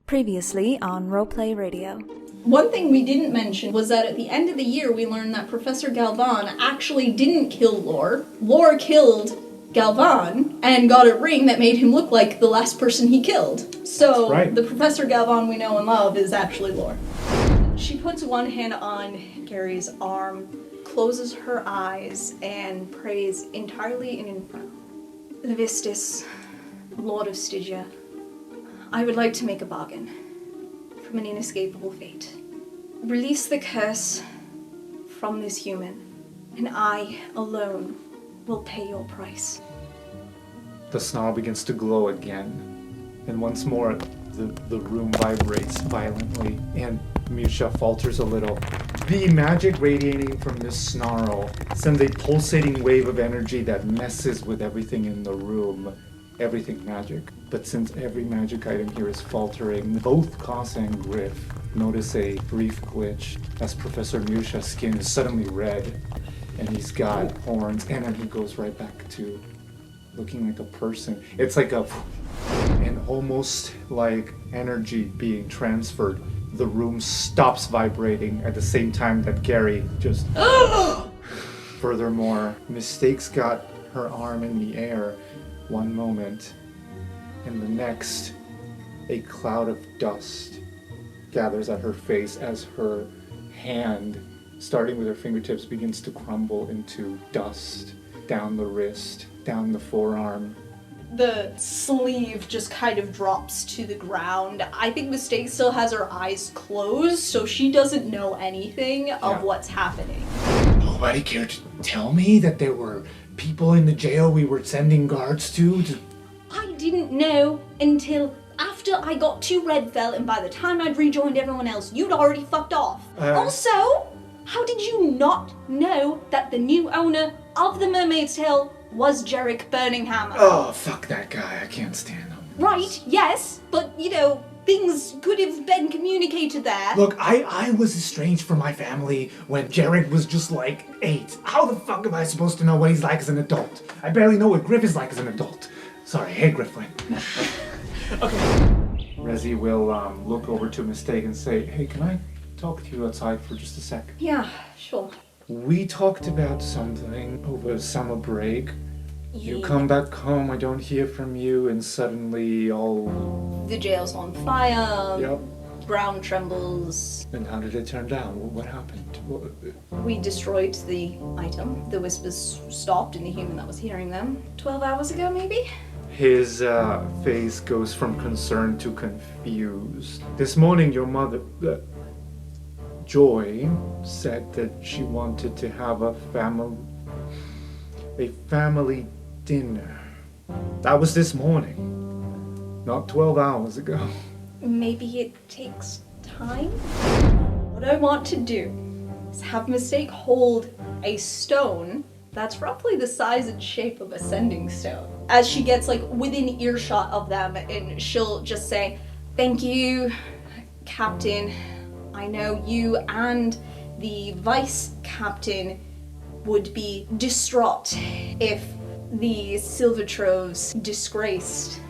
Previously on Roleplay Radio. One thing we didn't mention was that at the end of the year we learned that Professor Galvan actually didn't kill Lore. Lore killed Galvan and got a ring that made him look like the last person he killed. So The Professor Galvan we know and love is actually Lore. She puts one hand on Gary's arm, closes her eyes, and prays entirely in Infernal. Levistus, Lord of Stygia, I would like to make a bargain from an inescapable fate. Release the curse from this human, and I alone will pay your price. The snarl begins to glow again, and once more the room vibrates violently, and Musha falters a little. The magic radiating from this snarl sends a pulsating wave of energy that messes with everything in the room. Everything magic. But since every magic item here is faltering, both Koss and Griff notice a brief glitch as Professor Musha's skin is suddenly red, and he's got horns, and then he goes right back to looking like a person. It's like and almost like energy being transferred. The room stops vibrating at the same time that Gary just... Furthermore, Mistake's got her arm in the air one moment, and the next, a cloud of dust gathers at her face as her hand, starting with her fingertips, begins to crumble into dust down the wrist, down the forearm. The sleeve just kind of drops to the ground. I think Mistake still has her eyes closed, so she doesn't know anything of what's happening. Nobody cared to tell me that there were people in the jail we were sending guards to? I didn't know until after I got to Redfell, and by the time I'd rejoined everyone else, you'd already fucked off. Also, how did you not know that the new owner of the Mermaid's Tail was Jarek Burninghammer? Oh, fuck that guy. I can't stand him. Right, yes, but, things could have been communicated there. Look, I was estranged from my family when Jarek was just like 8. How the fuck am I supposed to know what he's like as an adult? I barely know what Griff is like as an adult. Sorry, hey Grifflin. Okay. Rezi will look over to Mistake and say, hey, can I talk to you outside for just a sec? Yeah, sure. We talked about something over summer break. You come back home, I don't hear from you, and suddenly all... The jail's on fire. Yep. Ground trembles. And how did it turn down? What happened? We destroyed the item. The whispers stopped in the human that was hearing them 12 hours ago, maybe? His face goes from concern to confused. This morning, your mother, Joy, said that she wanted to have a family dinner. That was this morning, not 12 hours ago. Maybe it takes time? What I want to do is have Mistake hold a stone that's roughly the size and shape of a sending stone. As she gets within earshot of them, and she'll just say, thank you, Captain. I know you and the Vice Captain would be distraught if the Silver Troves disgraced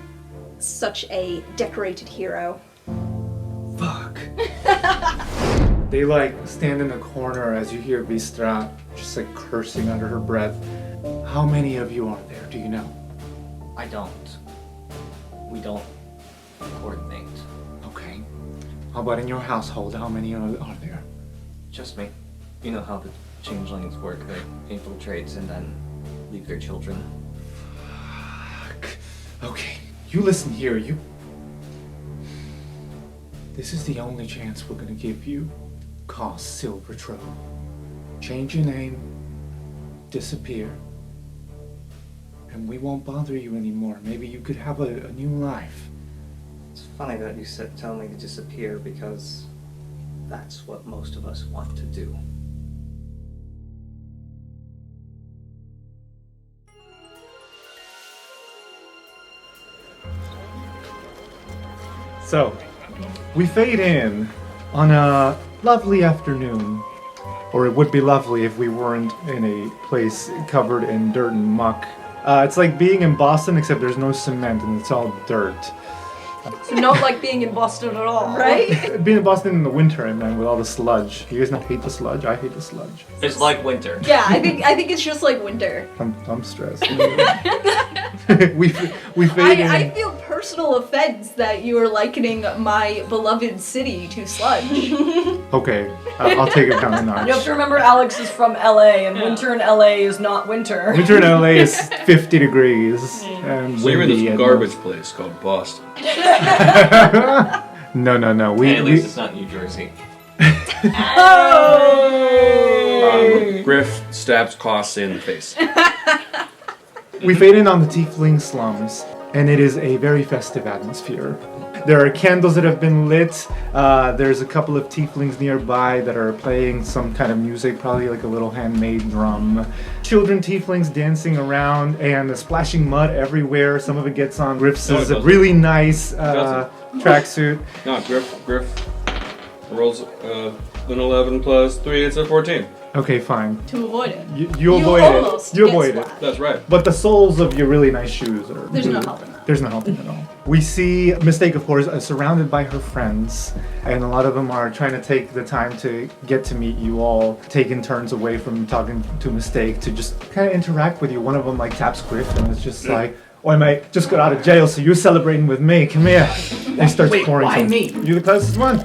such a decorated hero. Fuck. They stand in the corner as you hear Vistra just cursing under her breath. How many of you are there? Do you know? I don't. We don't coordinate. Okay. How about in your household? How many are there? Just me. You know how the changelings work. They infiltrate and then leave their children. Fuck. Okay. You listen here. This is the only chance we're gonna give you. Koss Silvertrove. Change your name. Disappear. And we won't bother you anymore. Maybe you could have a new life. It's funny that you tell me to disappear, because that's what most of us want to do. So, we fade in on a lovely afternoon. Or it would be lovely if we weren't in a place covered in dirt and muck. It's like being in Boston, except there's no cement and it's all dirt. So not like being in Boston at all. Right? Being in Boston in the winter, and then with all the sludge. You guys not hate the sludge? I hate the sludge. It's like winter. Yeah, I think it's just like winter. I'm stressed. we faded I in. feel personal offense that you are likening my beloved city to sludge. Okay, I'll take it down a notch. You have to remember Alex is from LA, and winter in LA is not winter. Winter in LA is 50 degrees. And So you're in windy this and- garbage place called Boston. No. At least it's not New Jersey. Griff stabs Koss in the face. We fade in on the tiefling slums, and it is a very festive atmosphere. There are candles that have been lit. There's a couple of tieflings nearby that are playing some kind of music, probably like a little handmade drum. Children tieflings dancing around and splashing mud everywhere. Some of it gets on Griff's No, it doesn't. really nice doesn't. tracksuit. No, Griff rolls an 11 plus 3, it's a 14. Okay, fine. To avoid it. You avoid it. almost You get avoid it. splashed. That's right. But the soles of your really nice shoes are... There's no helping that. There's no helping at all. We see Mistake, of course, surrounded by her friends, and a lot of them are trying to take the time to get to meet you all, taking turns away from talking to Mistake to just kind of interact with you. One of them like taps Griff and is just like, "Oi mate, just got out of jail, so you're celebrating with me. Come here." And he starts pouring why some. me? You're the closest one.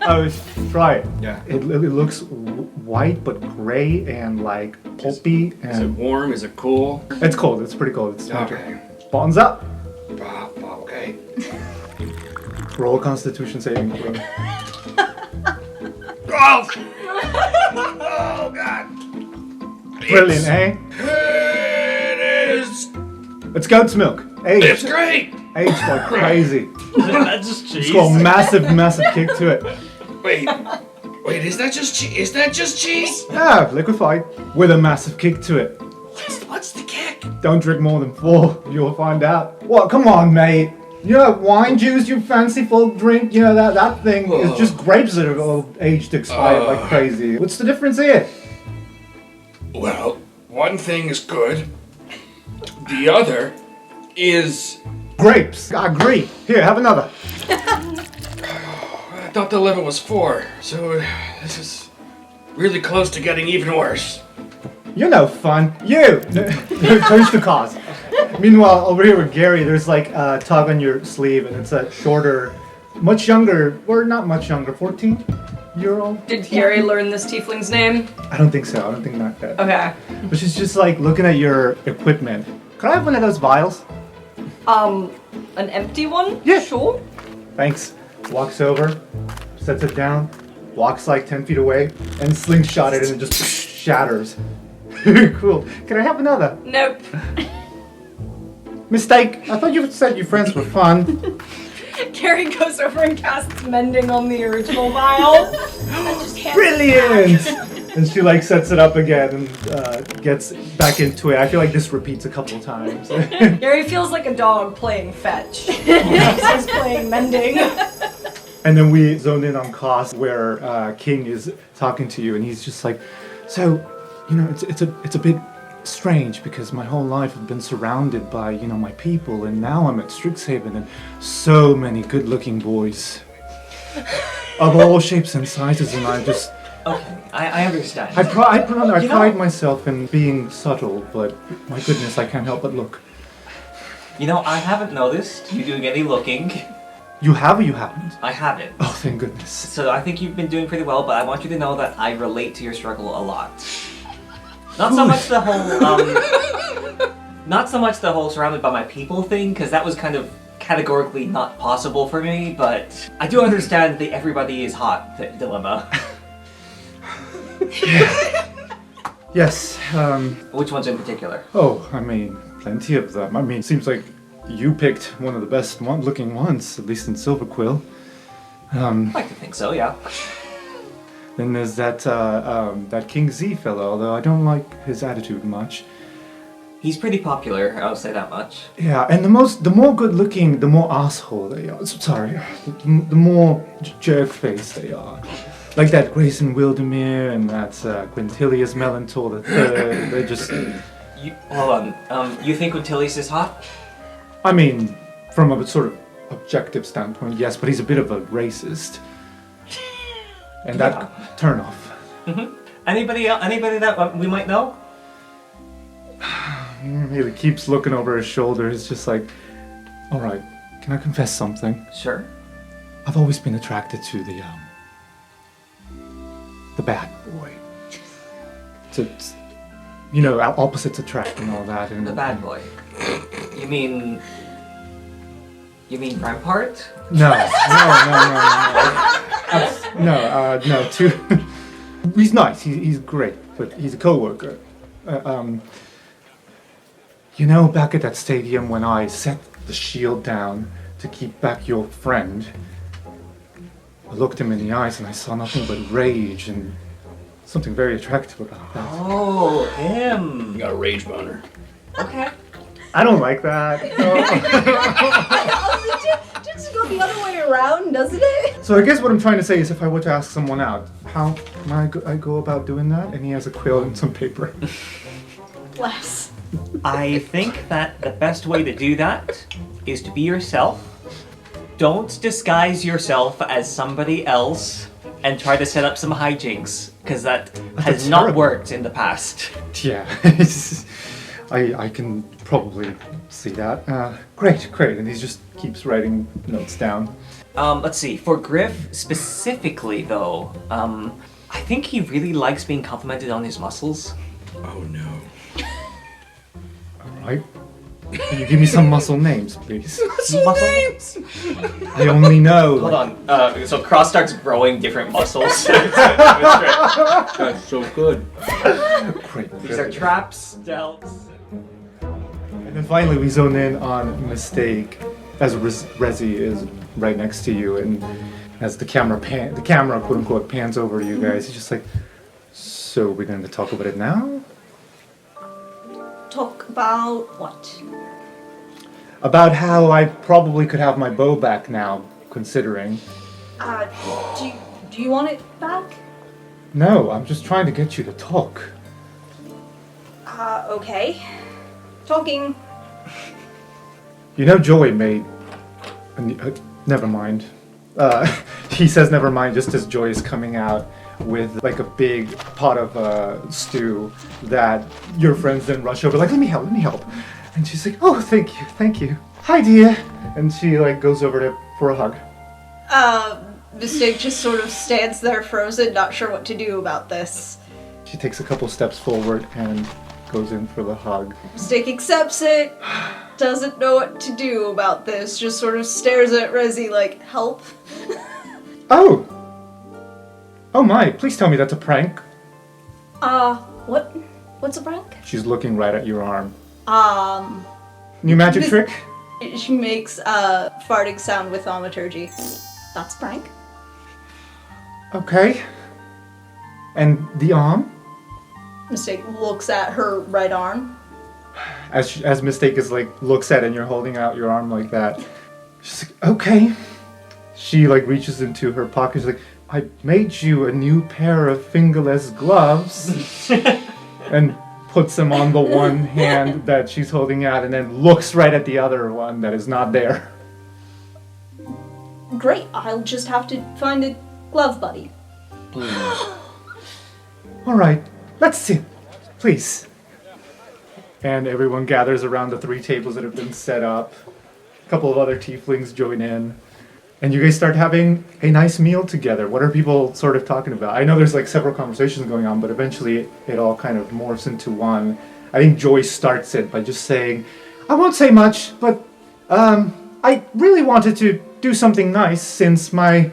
Oh, try it. Yeah. It looks white but gray and like pulpy, Is it and warm? Is it cool? it's cold. It's pretty cold. It's winter. Okay. Bottoms up. Okay. Roll a Constitution saving throw. Oh! Oh, God. Brilliant, eh? It is. It's goat's milk. It's Aged. great. Aged like crazy. That's just cheese. It's got a massive kick to it. Wait, is that just cheese? Is that just cheese? Yeah, liquefied with a massive kick to it. What's the kick? Don't drink more than 4. You'll find out. What? Come on, mate. You know, wine juice you fancy folk drink, you know, that thing is just grapes that are all aged expired like crazy. What's the difference here? Well, one thing is good. The other is... Grapes. I agree. Here, have another. I thought the level was 4, so this is really close to getting even worse. You're no fun. You! Turns to cause. Meanwhile, over here with Gary, there's like a tug on your sleeve, and it's a shorter, much younger, or not much younger, 14-year-old? Did Gary learn this tiefling's name? I don't think so. I don't think not that. Okay. But she's just like looking at your equipment. Could I have one of those vials? An empty one? Yeah. Sure. Thanks. Walks over, sets it down, walks like 10 feet away, and slingshot it, and it just shatters. Cool. Can I have another? Nope. Mistake. I thought you said your friends were fun. Gary goes over and casts mending on the original vial. Brilliant! And she like sets it up again and gets back into it. I feel like this repeats a couple times. Gary feels like a dog playing fetch. He's playing mending. And then we zone in on Koss, where King is talking to you, and he's just like, "So, you know, it's a bit strange because my whole life I've been surrounded by, you know, my people, and now I'm at Strixhaven, and so many good-looking boys of all shapes and sizes, and I just." Okay, I understand. I You know- pride myself in being subtle, but my goodness, I can't help but look. You know, I haven't noticed you doing any looking. You have or you haven't? I haven't. Oh, thank goodness. So I think you've been doing pretty well, but I want you to know that I relate to your struggle a lot. Not so much the whole surrounded by my people thing, because that was kind of categorically not possible for me, but I do understand the everybody is hot dilemma. Yes, Which ones in particular? oh, I mean, plenty of them. I mean, it seems like you picked one of the best looking ones, at least in Silverquill. I like to think so, yeah. Then there's that King Z fellow, although I don't like his attitude much. He's pretty popular, I'll say that much. Yeah, and the more good looking, the more asshole they are. Sorry, the more jerk face they are. Like that Grayson Wildemere and that Quintilius Melantor III. They're just. Hold on, you think Quintilius is hot? I mean, from a sort of objective standpoint, yes, but he's a bit of a racist. And that turn off. Mm-hmm. Anybody that we might know? He keeps looking over his shoulder. It's just like, all right, can I confess something? Sure. I've always been attracted to the bad boy. You know, opposites attract and all that. And the bad boy. You mean Rampart? No. No. He's nice. He's great, but he's a coworker. You know, back at that stadium when I set the shield down to keep back your friend, I looked him in the eyes and I saw nothing but rage and something very attractive about that. Oh, him. You got a rage boner. Okay. I don't like that. Just go the other way around, doesn't it? So I guess what I'm trying to say is if I were to ask someone out, how can I go about doing that? And he has a quill and some paper. Bless. I think that the best way to do that is to be yourself. Don't disguise yourself as somebody else and try to set up some hijinks, because that has not worked in the past. Yeah, I can probably see that. Great. And he just keeps writing notes down. Let's see. For Griff specifically, though, I think he really likes being complimented on his muscles. Oh no. All right. Can you give me some muscle names, please? Muscle names? I only know. Hold on. So Cross starts growing different muscles. That's so good. Great. These are traps, stealths. And then finally we zone in on Mistake as Rezi is right next to you, and as the camera quote unquote pans over to you guys, he's just like, so we're going to talk about it now? Talk about what? About how I probably could have my bow back now, considering. Do you want it back? No, I'm just trying to get you to talk. Okay. Talking. You know, Joey made... never mind. He says never mind just as Joy is coming out with like a big pot of stew that your friends then rush over like, let me help. And she's like, oh, thank you. Hi, dear. And she like goes over for a hug. Mistake just sort of stands there frozen, not sure what to do about this. She takes a couple steps forward and goes in for the hug. Mistake accepts it, doesn't know what to do about this, just sort of stares at Rezi like, help? Oh my, please tell me that's a prank. What's a prank? She's looking right at your arm. New magic This- trick? She makes a farting sound with thaumaturgy. That's a prank. Okay. And the arm? Mistake looks at her right arm. As Mistake is like, looks at it and you're holding out your arm like that. She's like, okay. She like reaches into her pocket. She's like, I made you a new pair of fingerless gloves. And puts them on the one hand that she's holding out and then looks right at the other one that is not there. Great, I'll just have to find a glove buddy. Alright, let's sit. Please. And everyone gathers around the 3 tables that have been set up. A couple of other tieflings join in. And you guys start having a nice meal together. What are people sort of talking about? I know there's like several conversations going on, but eventually it all kind of morphs into one. I think Joyce starts it by just saying, I won't say much, but I really wanted to do something nice since my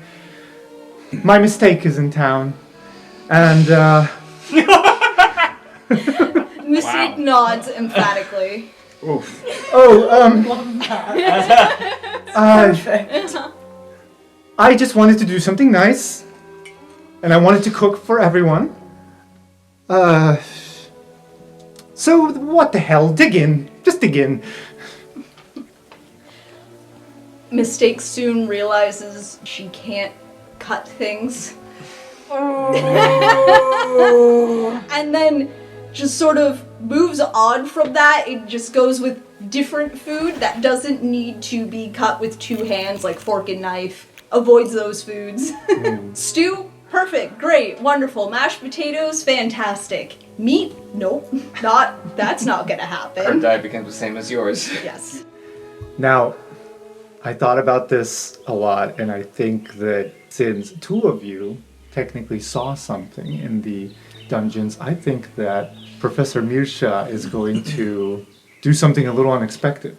Mistake is in town. And Mistake nods emphatically. Oof. Perfect. I just wanted to do something nice, and I wanted to cook for everyone. So what the hell? Dig in. Just dig in. Mistake soon realizes she can't cut things. And then just sort of moves on from that. It just goes with different food that doesn't need to be cut with 2 hands, like fork and knife. Avoids those foods. Stew, perfect, great, wonderful. Mashed potatoes, fantastic. Meat, nope, that's not gonna Her happen. diet becomes the same as yours. Yes. Now, I thought about this a lot, and I think that since 2 of you technically saw something in the dungeons, I think that Professor Mirsha is going to do something a little unexpected.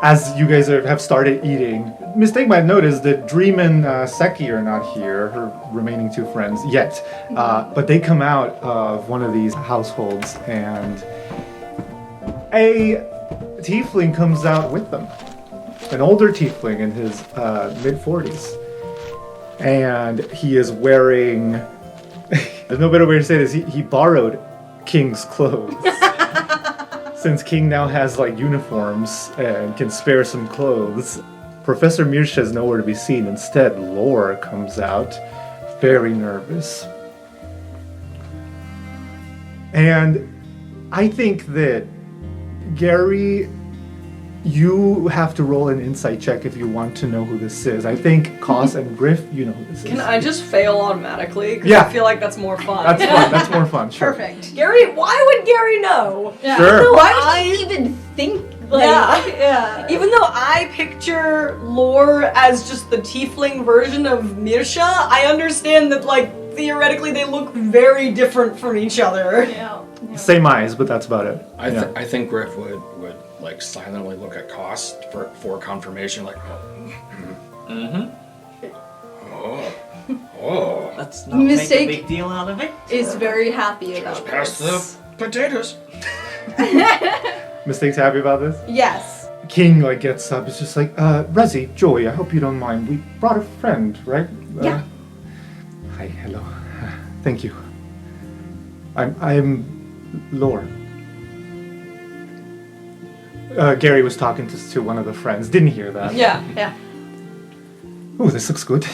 As you guys have started eating, Mistake might notice that Dream and Seki are not here, her remaining 2 friends, yet. But they come out of one of these households, and a tiefling comes out with them. An older tiefling in his mid-40s. And he is wearing... There's no better way to say this. He borrowed King's clothes. Since King now has like uniforms and can spare some clothes, Professor Mirsha is nowhere to be seen. Instead, Lore comes out, very nervous. And I think that, Gary, you have to roll an insight check if you want to know who this is. I think Kos and Griff, you know who this is. Can I just fail automatically? 'Cause Yeah. I feel like that's more fun. That's fun. That's more fun. Sure. Perfect. Gary, why would Gary know? Yeah. Sure. Why would he even think, like, Yeah. Even though I picture Lore as just the tiefling version of Mirsha, I understand that, like, theoretically they look very different from each other. Yeah. Same eyes, but that's about it. Yeah. I think Griff would like silently look at Cost for confirmation, like, oh, Let's not make Mistake a big deal out of it. Is very happy about just pass this. the potatoes. Mistake's happy about this? Yes. King like gets up. It's just like, Rezzy, Joey, I hope you don't mind. We brought a friend, right? Yeah. Hi, hello. Thank you. I'm Lore. Gary was talking to one of the friends. Didn't hear that. Yeah. Yeah. Oh, this looks good.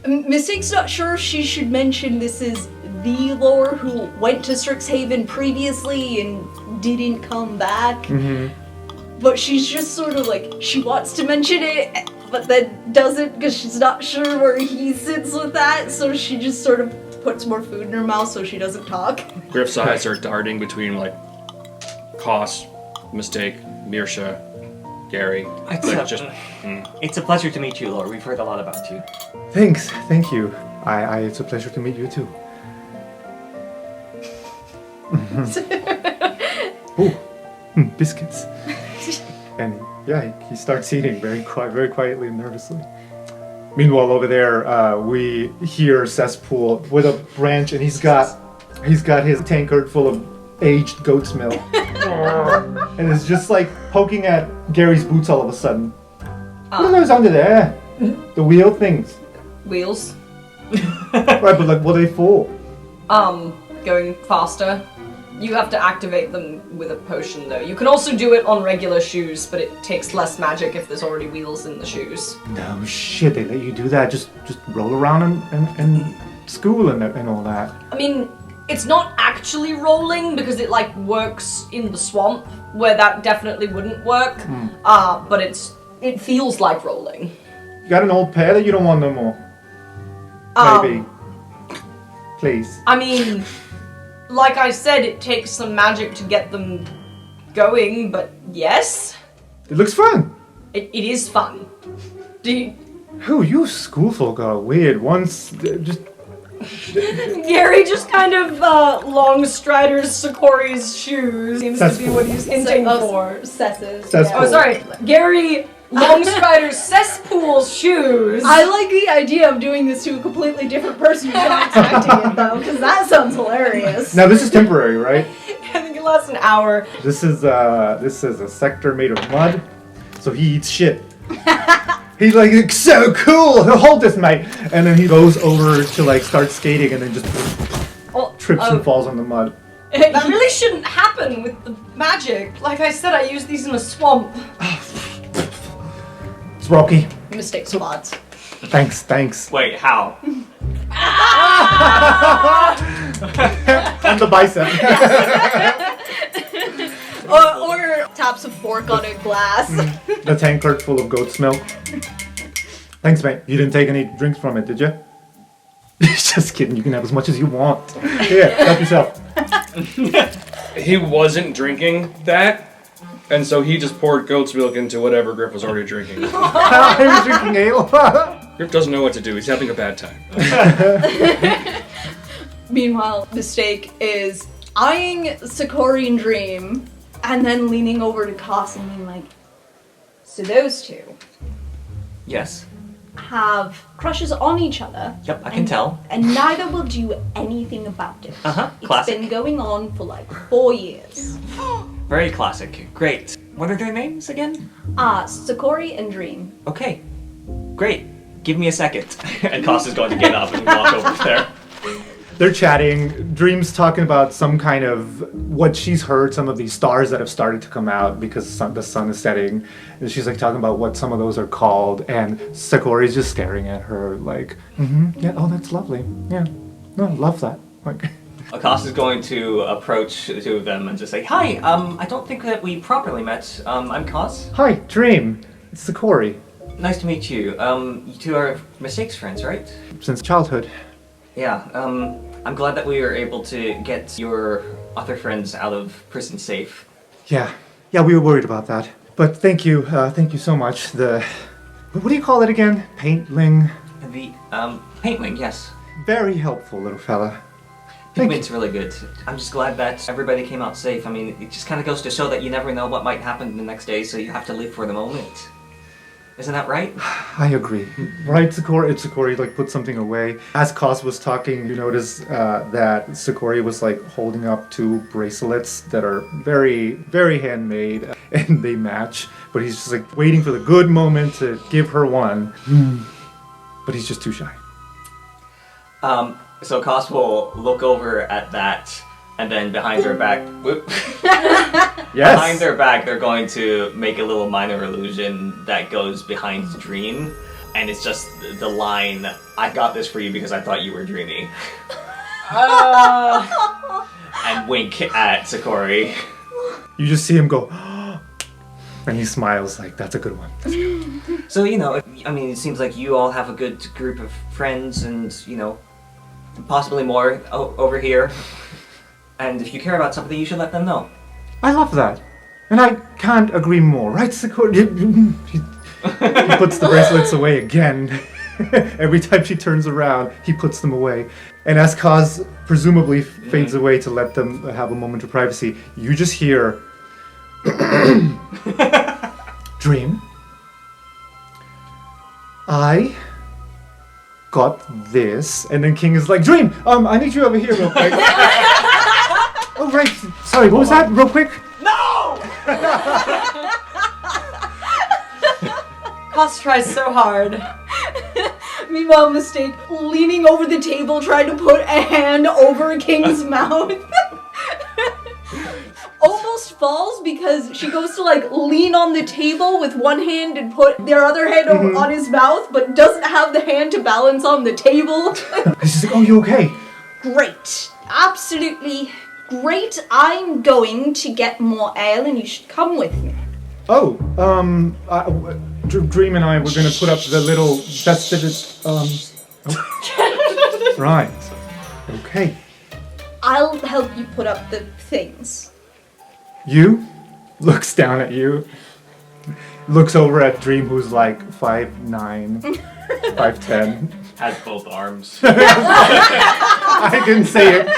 Mistake's not sure if she should mention this is the Lore who went to Strixhaven previously and didn't come back. Mm-hmm. But she's just sort of like, she wants to mention it, but then doesn't because she's not sure where he sits with that, so she just sort of puts more food in her mouth so she doesn't talk. Griff's eyes are darting between like Cost, Mistake, Mirsha, Gary. It's a pleasure to meet you, Lore. We've heard a lot about you. Thanks, thank you. It's a pleasure to meet you too. Oh, biscuits. And yeah, he starts eating very quietly and nervously. Meanwhile, over there, we hear Cesspool with a branch, and he's got his tankard full of aged goat's milk, and it's just like poking at Gary's boots all of a sudden. What are those under there? The wheel things. Wheels. Right, but like, what are they for? Going faster. You have to activate them with a potion, though. You can also do it on regular shoes, but it takes less magic if there's already wheels in the shoes. No shit, they let you do that. Just roll around and school and all that. I mean, it's not actually rolling because it like works in the swamp where that definitely wouldn't work. But it feels like rolling. You got an old pair that you don't want no more? Maybe. Please. I mean, like I said, it takes some magic to get them going, but yes, It looks fun. it is fun. Do you... Oh, you schoolfolk are weird. Once, just... Gary just kind of long striders Sakori's shoes seems to be what he's hinting for. Cesses. Cesspool. Oh, sorry. Gary Longstrider's Cesspool's shoes. I like the idea of doing this to a completely different person who's not expecting it, though, because that sounds hilarious. Now, this is temporary, right? I think it lasts an hour. This is a sector made of mud, so he eats shit. He's like, it's so cool, hold this, mate. And then he goes over to like start skating and then just trips and falls on the mud. That really shouldn't happen with the magic. Like I said, I use these in a swamp. It's rocky. Mistake spots. Thanks. Wait, how? and the bicep. or taps a fork on a glass. The tankard full of goat's milk. Thanks, mate. You didn't take any drinks from it, did you? Just kidding. You can have as much as you want. Here, help yourself. He wasn't drinking that, and so he just poured goat's milk into whatever Griff was already drinking. I was drinking ale. Griff doesn't know what to do. He's having a bad time. Meanwhile, Mistake is eyeing Sakori and Dream, and then leaning over to Koss and being like, so those two Yes. have crushes on each other. Yep, I can tell. And neither will do anything about it. Classic. It's been going on for like 4 years. Very classic. Great. What are their names again? Sakori and Dream. Okay. Great. Give me a second. And Koss is going to get up and walk over there. They're chatting. Dream's talking about some kind of what she's heard, some of these stars that have started to come out because the sun is setting. And she's like talking about what some of those are called. And Sakori's just staring at her like, yeah, oh, that's lovely. Yeah, no, love that. Like, Koss is going to approach the two of them and just say, hi, I don't think that we properly met. I'm Koss. hi, Dream. It's Sakori. Nice to meet you. You two are Mistake's friends, right? Since childhood. Yeah, I'm glad that we were able to get your other friends out of prison safe. Yeah, we were worried about that. But thank you so much. What do you call it again? Paintling? The, Paintwing, yes. Very helpful, little fella. Thank you. Paintwing's really good. I'm just glad that everybody came out safe. I mean, it just kind of goes to show that you never know what might happen the next day, so you have to live for the moment. Isn't that right? I agree. Right, Sakori? Sakori, like, put something away. As Koss was talking, you notice that Sakori was, like, holding up 2 bracelets that are very, very handmade, and they match. But he's just, like, waiting for the good moment to give her one. But he's just too shy. So Koss will look over at that, and then behind their back, Yes! behind their back, they're going to make a little minor illusion that goes behind Dream, and it's just the line, I got this for you because I thought you were dreaming. And wink at Sakori. You just see him go, and he smiles like, that's a good one. So, you know, I mean, it seems like you all have a good group of friends and, you know, possibly more over here. And if you care about something, you should let them know. I love that. And I can't agree more, right, Sakori? He puts the bracelets away again. Every time she turns around, he puts them away. And as Koss presumably fades away to let them have a moment of privacy, you just hear... Dream? I got this. And then King is like, Dream, I need you over here real quick. Oh, right. Sorry, what was that? Real quick? No! Koss tries so hard. Meanwhile, Mistake leaning over the table trying to put a hand over King's mouth. Almost falls because she goes to like lean on the table with one hand and put their other hand over on his mouth, but doesn't have the hand to balance on the table. He's just like, oh, you okay? Great. Absolutely great. I'm going to get more ale and you should come with me. Oh, Dream and I were going to put up the little festivus, Right. Okay. I'll help you put up the things. You looks down at you, looks over at Dream, who's like 5'9", 5'10". Has both arms. I didn't say it.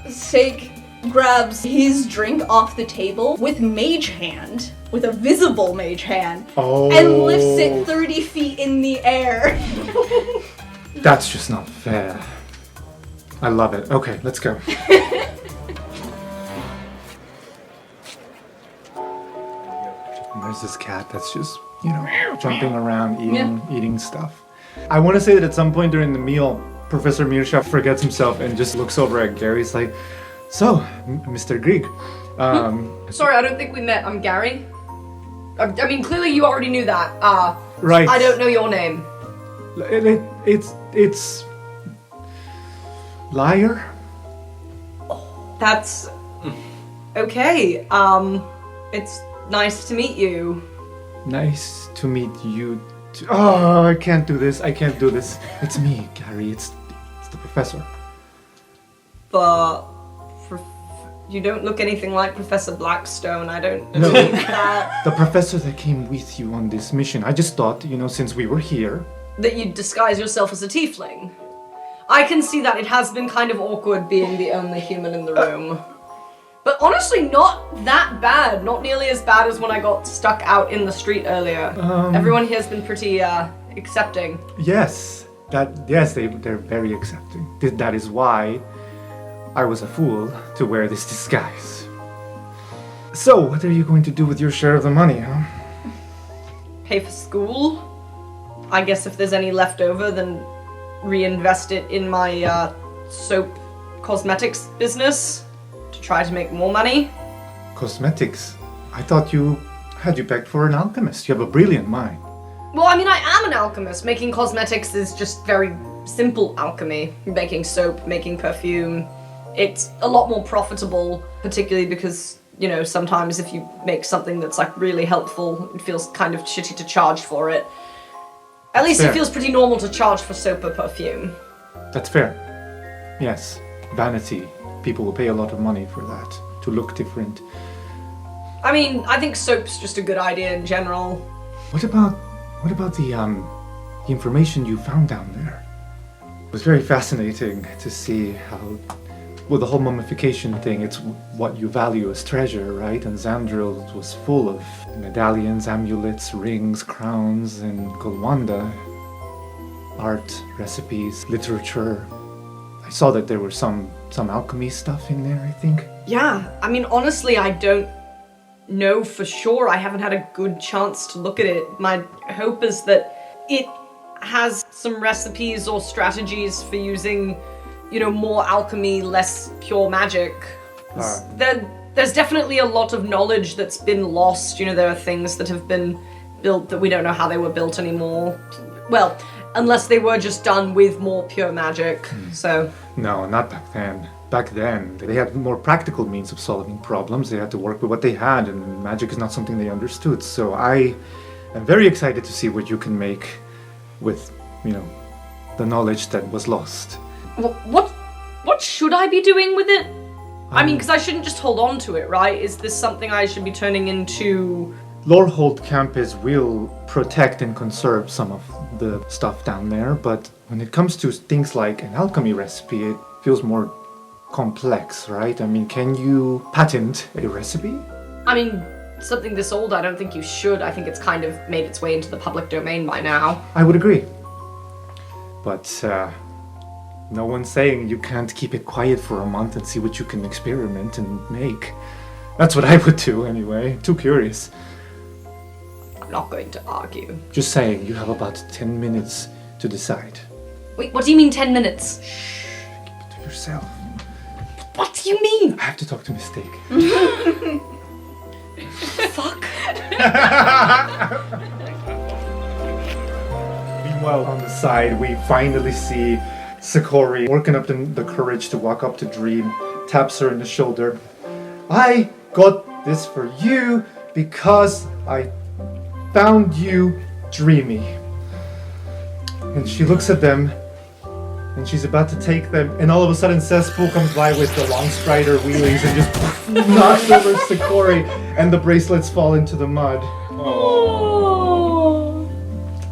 Sake grabs his drink off the table with mage hand, with a visible mage hand, and lifts it 30 feet in the air. That's just not fair. I love it. Okay, let's go. And there's this cat that's just, jumping around, eating stuff. I want to say that at some point during the meal, Professor Mirsha forgets himself and just looks over at Gary. He's like, so, Mr. Grieg. Sorry, I don't think we met. I'm Gary. I mean, clearly you already knew that. Right. I don't know your name. It's liar. That's okay. It's nice to meet you. Nice to meet you. Oh, I can't do this. It's me, Gary. It's the professor. But you don't look anything like Professor Blackstone. I don't No. believe that. The professor that came with you on this mission. I just thought, since we were here. That you'd disguise yourself as a tiefling. I can see that it has been kind of awkward being the only human in the room. But honestly, not that bad. Not nearly as bad as when I got stuck out in the street earlier. Everyone here has been pretty accepting. Yes, they're very accepting. That is why I was a fool to wear this disguise. So, what are you going to do with your share of the money, huh? Pay for school. I guess if there's any left over, then reinvest it in my soap cosmetics business to try to make more money. Cosmetics? I thought you had you pegged for an alchemist. You have a brilliant mind. Well, I mean, I am an alchemist. Making cosmetics is just very simple alchemy. Making soap, making perfume. It's a lot more profitable, particularly because, sometimes if you make something that's really helpful, it feels kind of shitty to charge for it. At least fair. It feels pretty normal to charge for soap or perfume. That's fair. Yes, vanity. People will pay a lot of money for that, to look different. I mean, I think soap's just a good idea in general. What about the information you found down there? It was very fascinating to see how, the whole mummification thing, it's what you value as treasure, right? And Zambo was full of medallions, amulets, rings, crowns, and Golwanda. Art, recipes, literature. I saw that there were some alchemy stuff in there, I think. Yeah, I mean, honestly, I don't know for sure. I haven't had a good chance to look at it. My hope is that it has some recipes or strategies for using, more alchemy, less pure magic. There's definitely a lot of knowledge that's been lost. There are things that have been built that we don't know how they were built anymore. Well, unless they were just done with more pure magic, so... No, not back then. Back then, they had more practical means of solving problems. They had to work with what they had, and magic is not something they understood. So I am very excited to see what you can make with, the knowledge that was lost. What should I be doing with it? I mean, because I shouldn't just hold on to it, right? Is this something I should be turning into... Lorehold Campus will protect and conserve some of the stuff down there, but when it comes to things like an alchemy recipe, it feels more complex, right? I mean, can you patent a recipe? I mean, something this old, I don't think you should. I think it's kind of made its way into the public domain by now. I would agree. But no one's saying you can't keep it quiet for a month and see what you can experiment and make. That's what I would do anyway. Too curious. I'm not going to argue. Just saying, you have about 10 minutes to decide. Wait, what do you mean 10 minutes? Shh, keep it to yourself. What do you mean? I have to talk to Mistake. Fuck. Meanwhile, on the side, we finally see Sakori working up the courage to walk up to Dream, taps her in the shoulder. I got this for you because I found you dreamy. And she looks at them, and she's about to take them, and all of a sudden Cesspool comes by with the long strider wheelings and just knocks over Sakori, and the bracelets fall into the mud. Oh.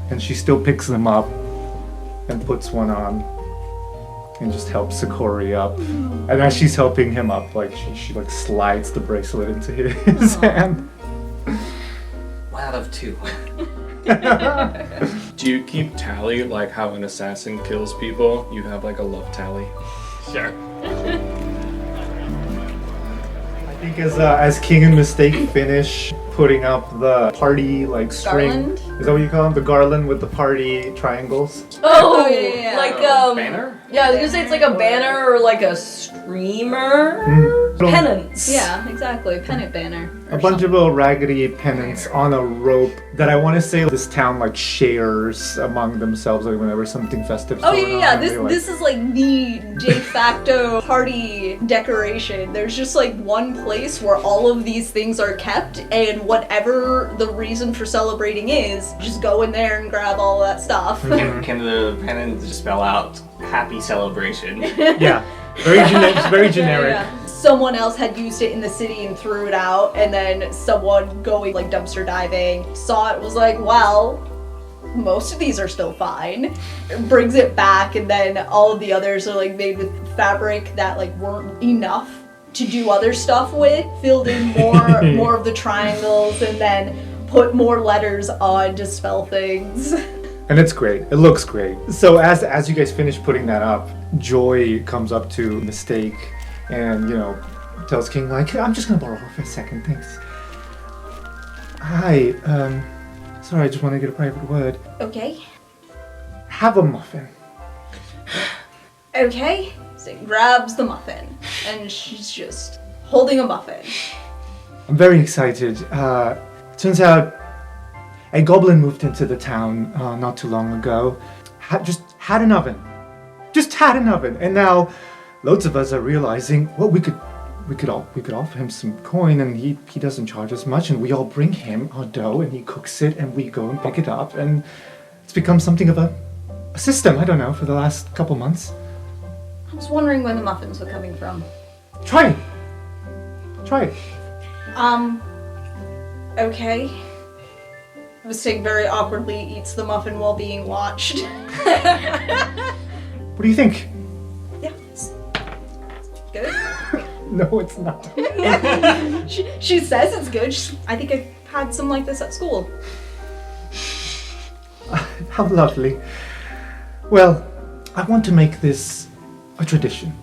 And she still picks them up and puts one on and just helps Sakori up. And as she's helping him up, she slides the bracelet into his hand. 1 out of 2. Do you keep tally like how an assassin kills people? You have a love tally. Sure. I think as King and Mistake finish putting up the party like string. Garland? Is that what you call them? The garland with the party triangles. Oh, yeah. like banner? Yeah, I was gonna say it's like a banner or like a streamer. Pennants. Yeah, exactly. Pennant banner. A bunch of little raggedy pennants on a rope that I want to say this town like shares among themselves like whenever something festive. Oh yeah. This is like the de facto party decoration. There's just like one place where all of these things are kept, and whatever the reason for celebrating is, just go in there and grab all that stuff. Can the pennants just spell out happy celebration? Yeah, very generic. Yeah. Someone else had used it in the city and threw it out, and then someone going like dumpster diving saw it, was like, well, most of these are still fine. Brings it back, and then all of the others are like made with fabric that like weren't enough to do other stuff with. Filled in more of the triangles, and then put more letters on to spell things. And it's great. It looks great. So as you guys finish putting that up, Joy comes up to Mistake and, tells King, like, I'm just gonna borrow her for a second, thanks. Hi, sorry, I just want to get a private word. Okay. Have a muffin. Okay. So he grabs the muffin, and she's just holding a muffin. I'm very excited. Turns out a goblin moved into the town not too long ago. Just had an oven. And now loads of us are realizing, well, we could offer him some coin, and he doesn't charge us much, and we all bring him our dough, and he cooks it, and we go and pick it up, and it's become something of a system, I don't know, for the last couple months. I was wondering where the muffins were coming from. Try it. Okay. Mistake very awkwardly eats the muffin while being watched. What do you think? Yeah, it's good. No, it's not. She says it's good. I think I've had some like this at school. How lovely. Well, I want to make this a tradition.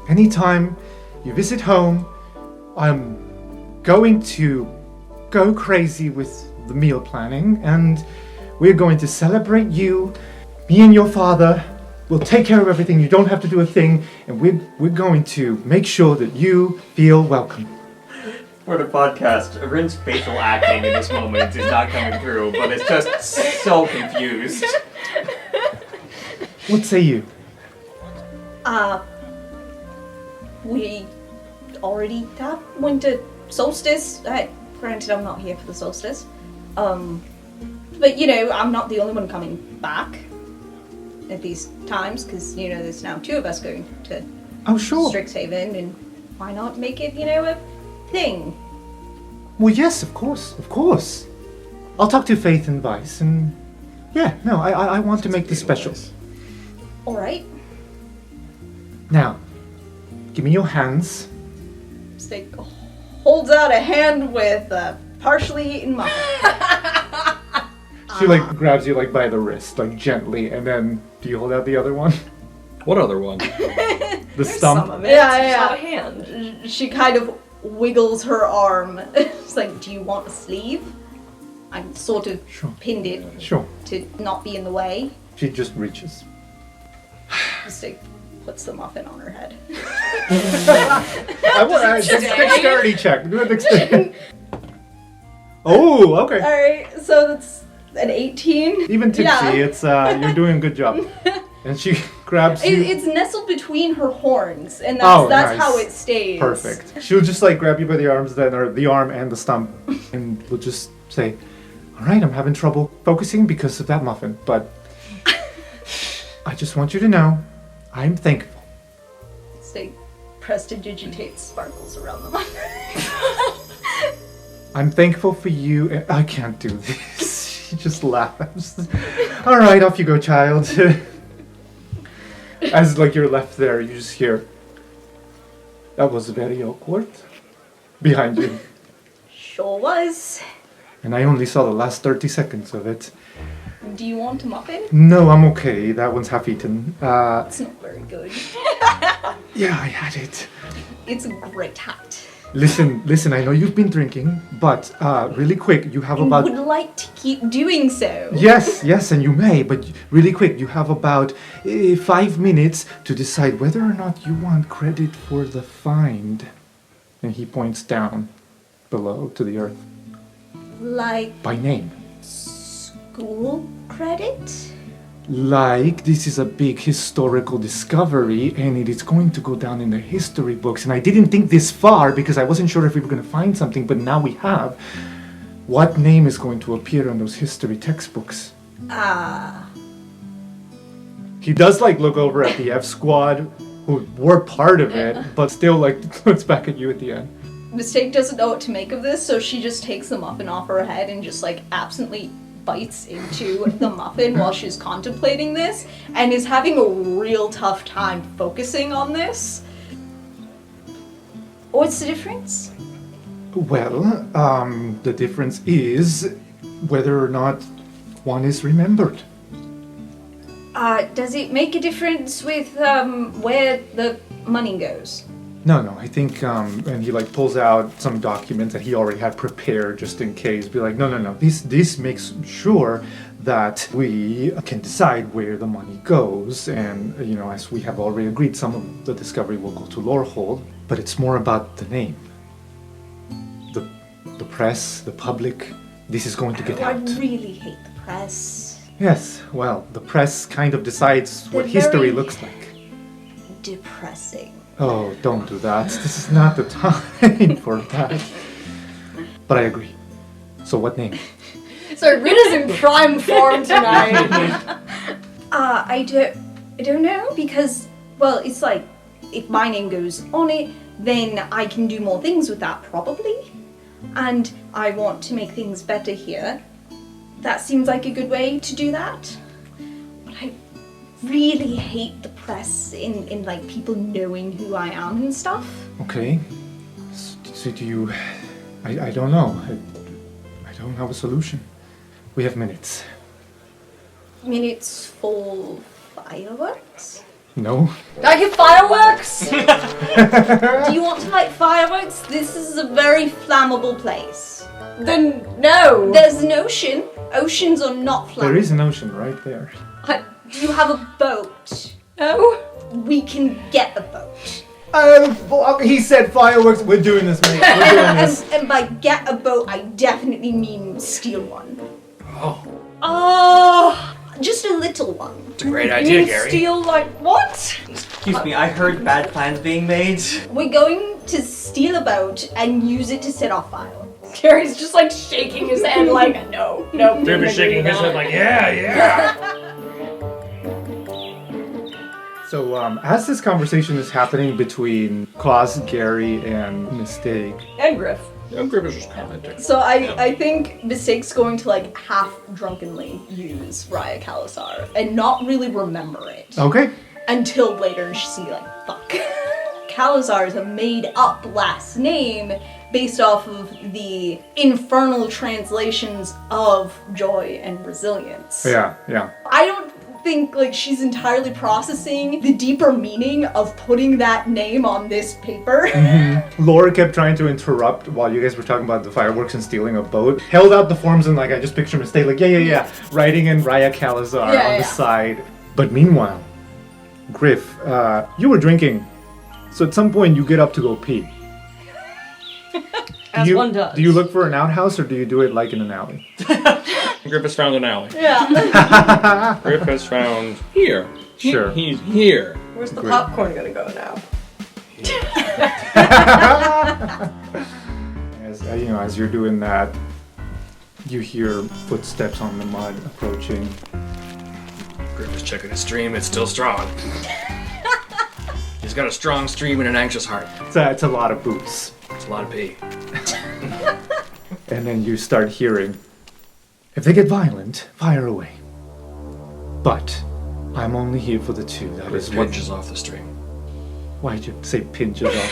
Anytime you visit home, I'm going to go crazy with the meal planning, and we're going to celebrate you. Me and your father will take care of everything. You don't have to do a thing, and we're going to make sure that you feel welcome. For the podcast, Rin's facial acting in this moment is not coming through, but it's just so confused. What say you? We already have winter solstice. Granted, I'm not here for the solstice. But I'm not the only one coming back at these times, because there's now two of us going to Strixhaven, and why not make it a thing? Well, yes, of course. I'll talk to Faith and Vice, and I want to make this special. All right. Now, give me your hands. Stick holds out a hand with a partially eaten muffin. She grabs you by the wrist, gently, and then do you hold out the other one? What other one? The stump. Some of it. Yeah. It's not a hand. She kind of wiggles her arm. It's like, do you want a sleeve? I'm sort of pinned it to not be in the way. She just reaches. Stick puts the muffin on her head. I want dexterity check. Do a dexterity. Oh, okay. Alright, so that's an 18. Even tipsy, it's you're doing a good job. And she grabs you. It's nestled between her horns, and that's nice. how it stays. Perfect. She'll just grab you by the arms, then, or the arm and the stump, and we'll just say, "All right, I'm having trouble focusing because of that muffin, but I just want you to know, I'm thankful." They prestidigitate sparkles around the muffin. I'm thankful for you. I can't do this. She just laughs. All right, off you go, child. As you're left there, you just hear, "That was very awkward," behind you. Sure was. And I only saw the last 30 seconds of it. Do you want a muffin? No, I'm okay. That one's half eaten. It's not very good. Yeah, I had it. It's a great hat. Listen, I know you've been drinking, but really quick, you have I about... would like to keep doing so. Yes, and you may, but really quick, you have about 5 minutes to decide whether or not you want credit for the find. And he points down below to the earth. Like By name. school credit? Like, this is a big historical discovery, and it is going to go down in the history books. And I didn't think this far because I wasn't sure if we were going to find something, but now we have. What name is going to appear on those history textbooks? He does, like, look over at the F Squad, who were part of it, but still, like, looks back at you at the end. Mistake doesn't know what to make of this, so she just takes the muffin off her head and just, like, absently bites into the muffin while she's contemplating this, and is having a real tough time focusing on this. What's the difference? Well, the difference is whether or not one is remembered. Does it make a difference with, where the money goes? No, I think, and he, like, pulls out some documents that he already had prepared just in case. Be like, no, this makes sure that we can decide where the money goes, and, you know, as we have already agreed, some of the discovery will go to Lorehold, but it's more about the name. The press, the public, this is going to get out. I really hate the press. Yes, well, the press kind of decides what They're history very- looks like. Depressing. Oh, don't do that. This is not the time for that. But I agree. So what name? So Rita's in prime form tonight. I don't know, because, well, it's like, if my name goes on it, then I can do more things with that, probably. And I want to make things better here. That seems like a good way to do that. But I really hate the press in like, people knowing who I am and stuff. Okay. So do you... I don't know. I don't have a solution. We have minutes. Minutes for fireworks? No? I get fireworks? Do you want to light fireworks? This is a very flammable place. Then no. There's an ocean. Oceans are not flammable. There is an ocean right there. Do you have a boat? No. We can get a boat. He said fireworks. We're doing this, mate. We're doing this. And by get a boat, I definitely mean steal one. Oh, Oh, just a little one. it's a great You idea, mean Gary. steal like what? Excuse me, I heard bad plans being made. We're going to steal a boat and use it to set off fireworks. Gary's just like shaking his head like no. Rubin's shaking his head like, yeah. So, as this conversation is happening between Claus, Gary, and Mistake, And Griff. I'm Griffith's just commenting. So I think Mistake's going to like half drunkenly use Raya Kalasar and not really remember it okay. until later, and she's like, fuck. Kalasar is a made up last name based off of the infernal translations of joy and resilience. Yeah. I don't think like she's entirely processing the deeper meaning of putting that name on this paper. Laura kept trying to interrupt while you guys were talking about the fireworks and stealing a boat. Held out the forms and like I just picture Mistake like yeah. Writing in Raya Kalasar on the side. But meanwhile, Griff, you were drinking. So at some point you get up to go pee. As one does. Do you look for an outhouse or do you do it like in an alley? Griff has found an alley. Yeah. Griff has found here. Sure. He's here. Where's the popcorn gonna go now? As you're doing that, you hear footsteps on the mud approaching. Griff is checking his stream. It's still strong. He's got a strong stream and an anxious heart. It's a lot of boots. It's a lot of pee. And then you start hearing, if they get violent, fire away. But I'm only here for the two. That Griff is what... pinches off the stream. Why'd you say pinches off?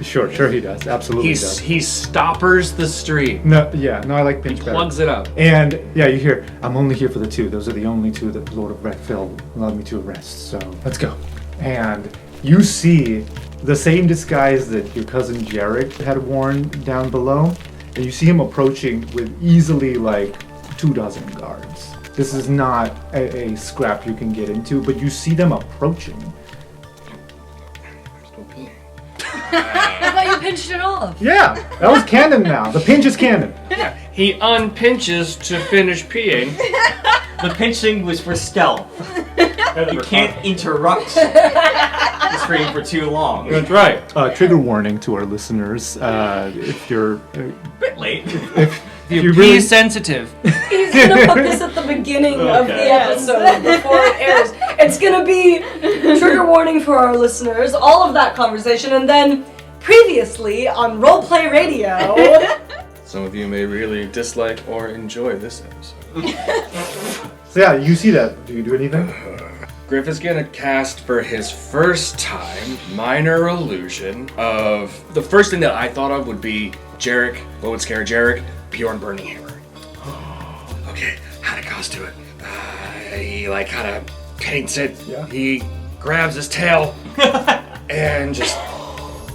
Sure he does. Absolutely does. He stoppers the stream. No, I like He pinch better. plugs it up. And yeah, you hear, I'm only here for the two. Those are the only two that the Lord of Redfield allowed me to arrest. So let's go. And you see the same disguise that your cousin Jarek had worn down below. And you see him approaching with easily like 24 guards. This is not a scrap you can get into, but you see them approaching. I thought you pinched it off. Yeah, that was canon now. The pinch is canon. He unpinches to finish peeing. The pinching was for stealth. You can't interrupt the stream for too long. That's right. Trigger warning to our listeners. If you're Bit late. if You're you pee really He's sensitive. gonna put this at the beginning of the episode before it airs. It's gonna be trigger warning for our listeners, all of that conversation, and then previously on Roleplay Radio. Some of you may really dislike or enjoy this episode. so yeah, you see that. Do you do anything? Griff is gonna cast for his first time minor illusion of the first thing that I thought of would be Jarek. What would scare Jarek? Bjorn Burning Hammer. Okay, how to cost to it? He like kind of paints it. Yeah. He grabs his tail and just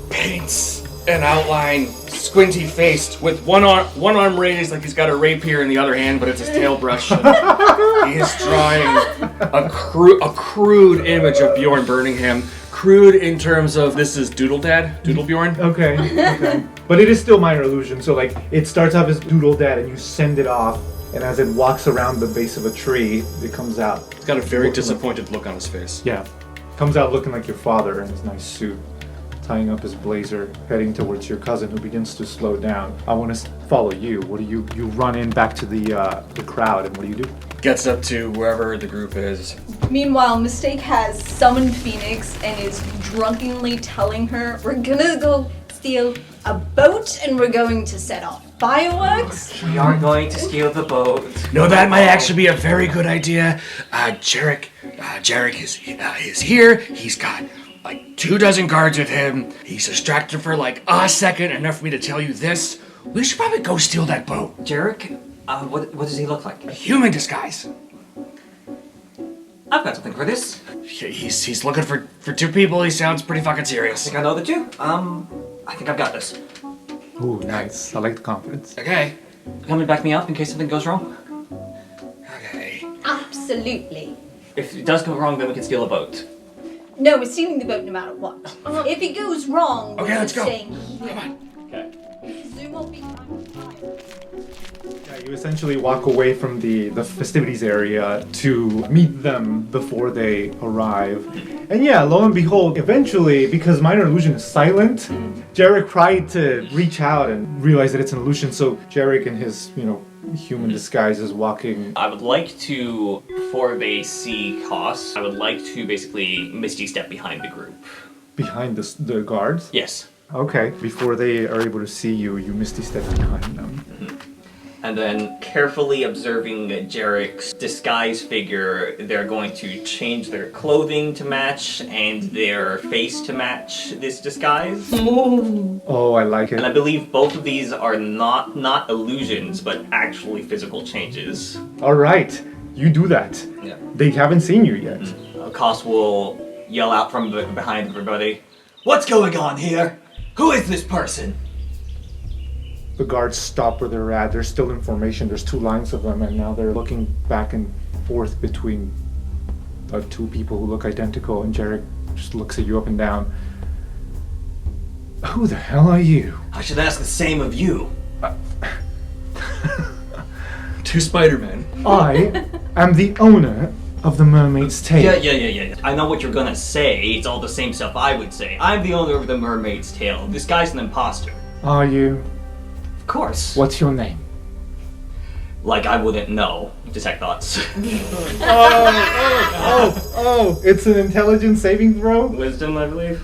paints an outline, squinty faced, with one arm raised like he's got a rapier in the other hand, but it's his tail brush. He is drawing a crude image of Bjorn Birmingham. Crude in terms of this is Doodle Bjorn. Okay. But it is still minor illusion. So like it starts off as Doodle Dad, and you send it off, and as it walks around the base of a tree, it comes out. He's got a very disappointed look on his face. Yeah, comes out looking like your father in his nice suit, tying up his blazer, heading towards your cousin, who begins to slow down. I want to follow you. What do you run in back to the crowd, and what do you do? Gets up to wherever the group is. Meanwhile, Mistake has summoned Phoenix and is drunkenly telling her, we're gonna go steal a boat and we're going to set off fireworks. We are going to steal the boat. No, that might actually be a very good idea. Jarek is here. He's got like 24 guards with him. He's distracted for like a second, enough for me to tell you this. We should probably go steal that boat. Jarek, what does he look like? Human disguise. I've got something for this. He's looking for two people. He sounds pretty fucking I serious. think I know the two. I think I've got this. Ooh, nice. I like the confidence. Okay. Come and back me up in case something goes wrong. Okay. Absolutely. If it does go wrong, then we can steal a boat. No, we're stealing the boat no matter what. If it goes wrong, Okay, we're let's go. staying here. Come on. Okay. Zoom won't be time for fire. Yeah, you essentially walk away from the festivities area to meet them before they arrive. And yeah, lo and behold, eventually, because minor illusion is silent, Jarek tried to reach out and realize that it's an illusion, so Jarek in his, human disguise is walking. I would like to, for the C cost, I would like to basically Misty step behind the group. Behind the guards? Yes. Okay. Before they are able to see you, you misty step behind them. And then, carefully observing Jarek's disguise figure, they're going to change their clothing to match and their face to match this disguise. Oh, I like And I it. believe both of these are not illusions, but actually physical changes. All right, you do that. Yeah. They haven't seen you yet. Koss will yell out from behind everybody. What's going on here? Who is this person? The guards stop where they're at. There's still in formation. There's 2 lines of them, and now they're looking back and forth between 2 people who look identical, and Jarek just looks at you up and down. Who the hell are you? I should ask the same of you. 2 Spider-Men. I am the owner of the Mermaid's Tail. Yeah. I know what you're gonna say. It's all the same stuff I would say. I'm the owner of the Mermaid's Tail. This guy's an imposter. Are you? Of course. What's your name? Like I wouldn't know. Detect thoughts. Oh, it's an intelligence saving throw? Wisdom, I believe.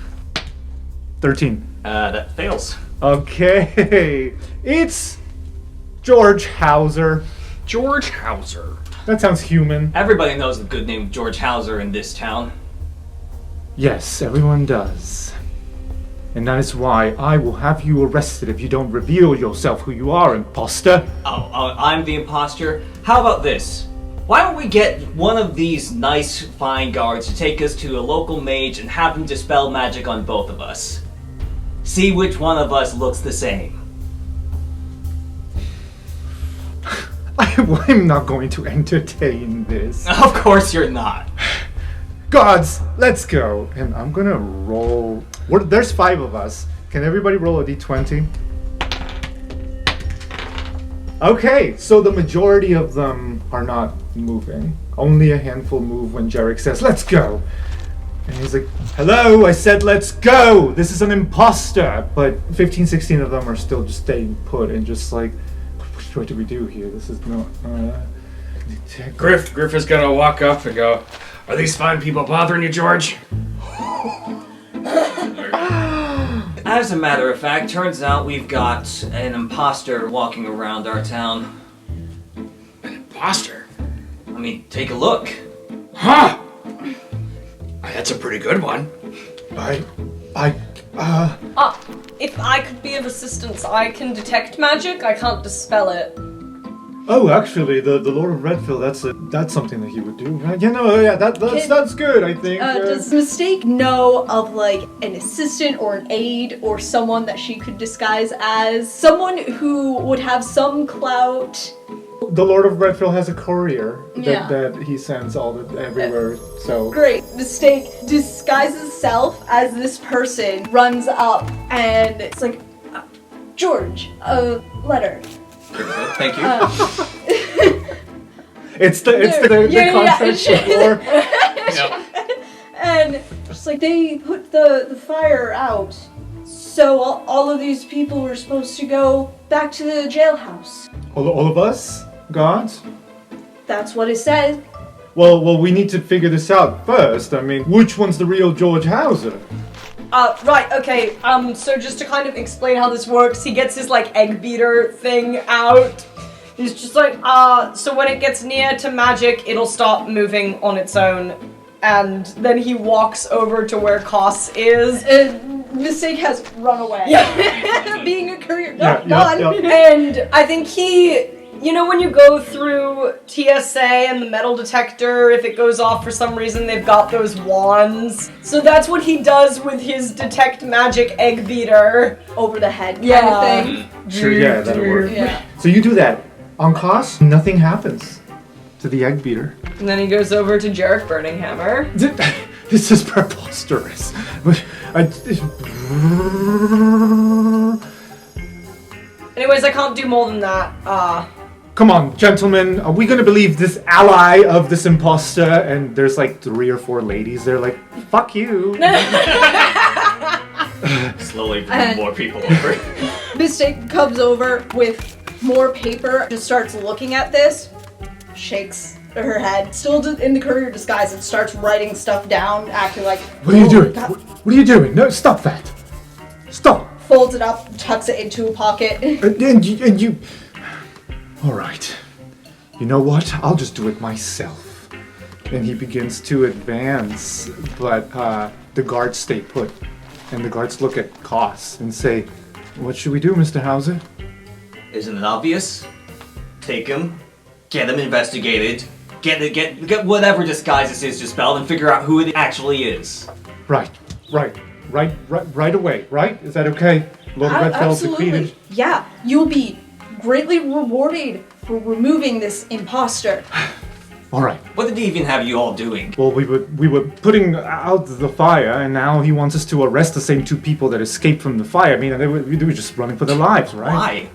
13. That fails. Okay. It's George Hauser. George Hauser. That sounds human. Everybody knows the good name George Hauser in this town. Yes, everyone does. And that is why I will have you arrested if you don't reveal yourself who you are, imposter. Oh, I'm the imposter. How about this? Why don't we get one of these nice, fine guards to take us to a local mage and have him dispel magic on both of us? See which one of us looks the same. I'm not going to entertain this. Of course you're not. Gods, let's go. And I'm gonna roll. There's 5 of us. Can everybody roll a d20? Okay, so the majority of them are not moving. Only a handful move when Jarek says, let's go. And he's like, hello, I said let's go. This is an imposter. But 15, 16 of them are still just staying put and just like, what do we do here? This is not... Griff is gonna walk up and go, are these fine people bothering you, George? As a matter of fact, turns out we've got an imposter walking around our town. An imposter? I mean, take a look. Huh! That's a pretty good one. If I could be of assistance, I can detect magic, I can't dispel it. Oh, actually, the Lord of Redfield, that's something that he would do, right? That's good, I think. Does Mistake know of, like, an assistant or an aide or someone that she could disguise as? Someone who would have some clout? The Lord of Redfield has a courier Yeah. that he sends everywhere, so... Great. Mistake disguises self as this person, runs up, and it's like, George, a letter. Thank you. It's the concept before. And just like they put the fire out, so all of these people were supposed to go back to the jailhouse. All of us? Gods? That's what it said. Well, we need to figure this out first. I mean, which one's the real George Hauser? Right, okay, so just to kind of explain how this works, he gets his, like, egg beater thing out. He's just like, so when it gets near to magic, it'll stop moving on its own. And then he walks over to where Koss is. Mistake has run away. Yeah. Being a courier, Yeah. And I think he... You know when you go through TSA and the metal detector, if it goes off for some reason, they've got those wands. So that's what he does with his detect magic egg beater. Over the head kind Yeah. of thing. Sure, yeah, that'll work. Yeah. So you do that. On Koss, nothing happens to the egg beater. And then he goes over to Jarek Burninghammer. This is preposterous. But Anyways, I can't do more than that. Come on, gentlemen, are we gonna believe this ally of this imposter? And there's like 3 or 4 ladies. They're like, fuck you. Slowly bring more people over. Mistake comes over with more paper, just starts looking at this, shakes her head, still in the courier disguise, and starts writing stuff down, acting like, What are you doing? God." What are you doing? No, stop that. Stop. Folds it up, tucks it into a pocket. And you... All right. You know what? I'll just do it myself. And he begins to advance, but the guards stay put. And the guards look at Koss and say, what should we do, Mr. Hauser? Isn't it obvious? Take him, get him investigated, get whatever disguise this is dispelled, and figure out who it actually is. Right away, right? Is that okay? Lord Redfield's defeated. Yeah, you'll be greatly rewarded for removing this imposter. All right. What did he even have you all doing? Well, we were putting out the fire, and now he wants us to arrest the same 2 people that escaped from the fire. I mean, they were just running for their lives, right? Why?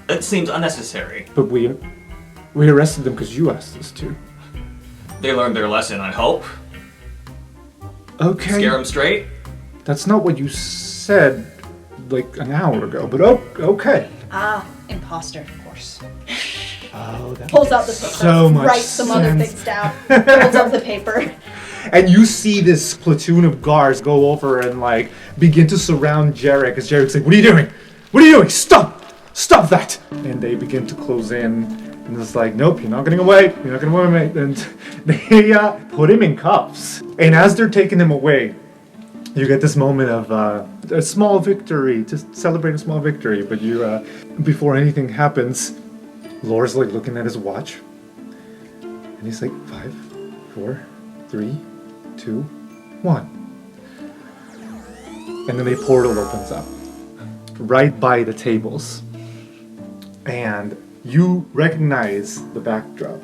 That seems unnecessary. But we arrested them because you asked us to. They learned their lesson, I hope. Okay. Scare them straight? That's not what you said like an hour ago, but okay. Imposter, of course. Oh, that Pulls out the paper, so much writes some other sense. things down, pulls up the paper. And you see this platoon of guards go over and like begin to surround Jarek as Jarek's like, what are you doing? What are you doing? Stop that! And they begin to close in. And it's like, nope, you're not getting away. You're not getting away, mate. And they put him in cuffs. And as they're taking him away, you get this moment of a small victory, to celebrate a small victory. But before anything happens, Lore's like looking at his watch. And he's like, 5, 4, 3, 2, 1. And then a portal opens up right by the tables. And you recognize the backdrop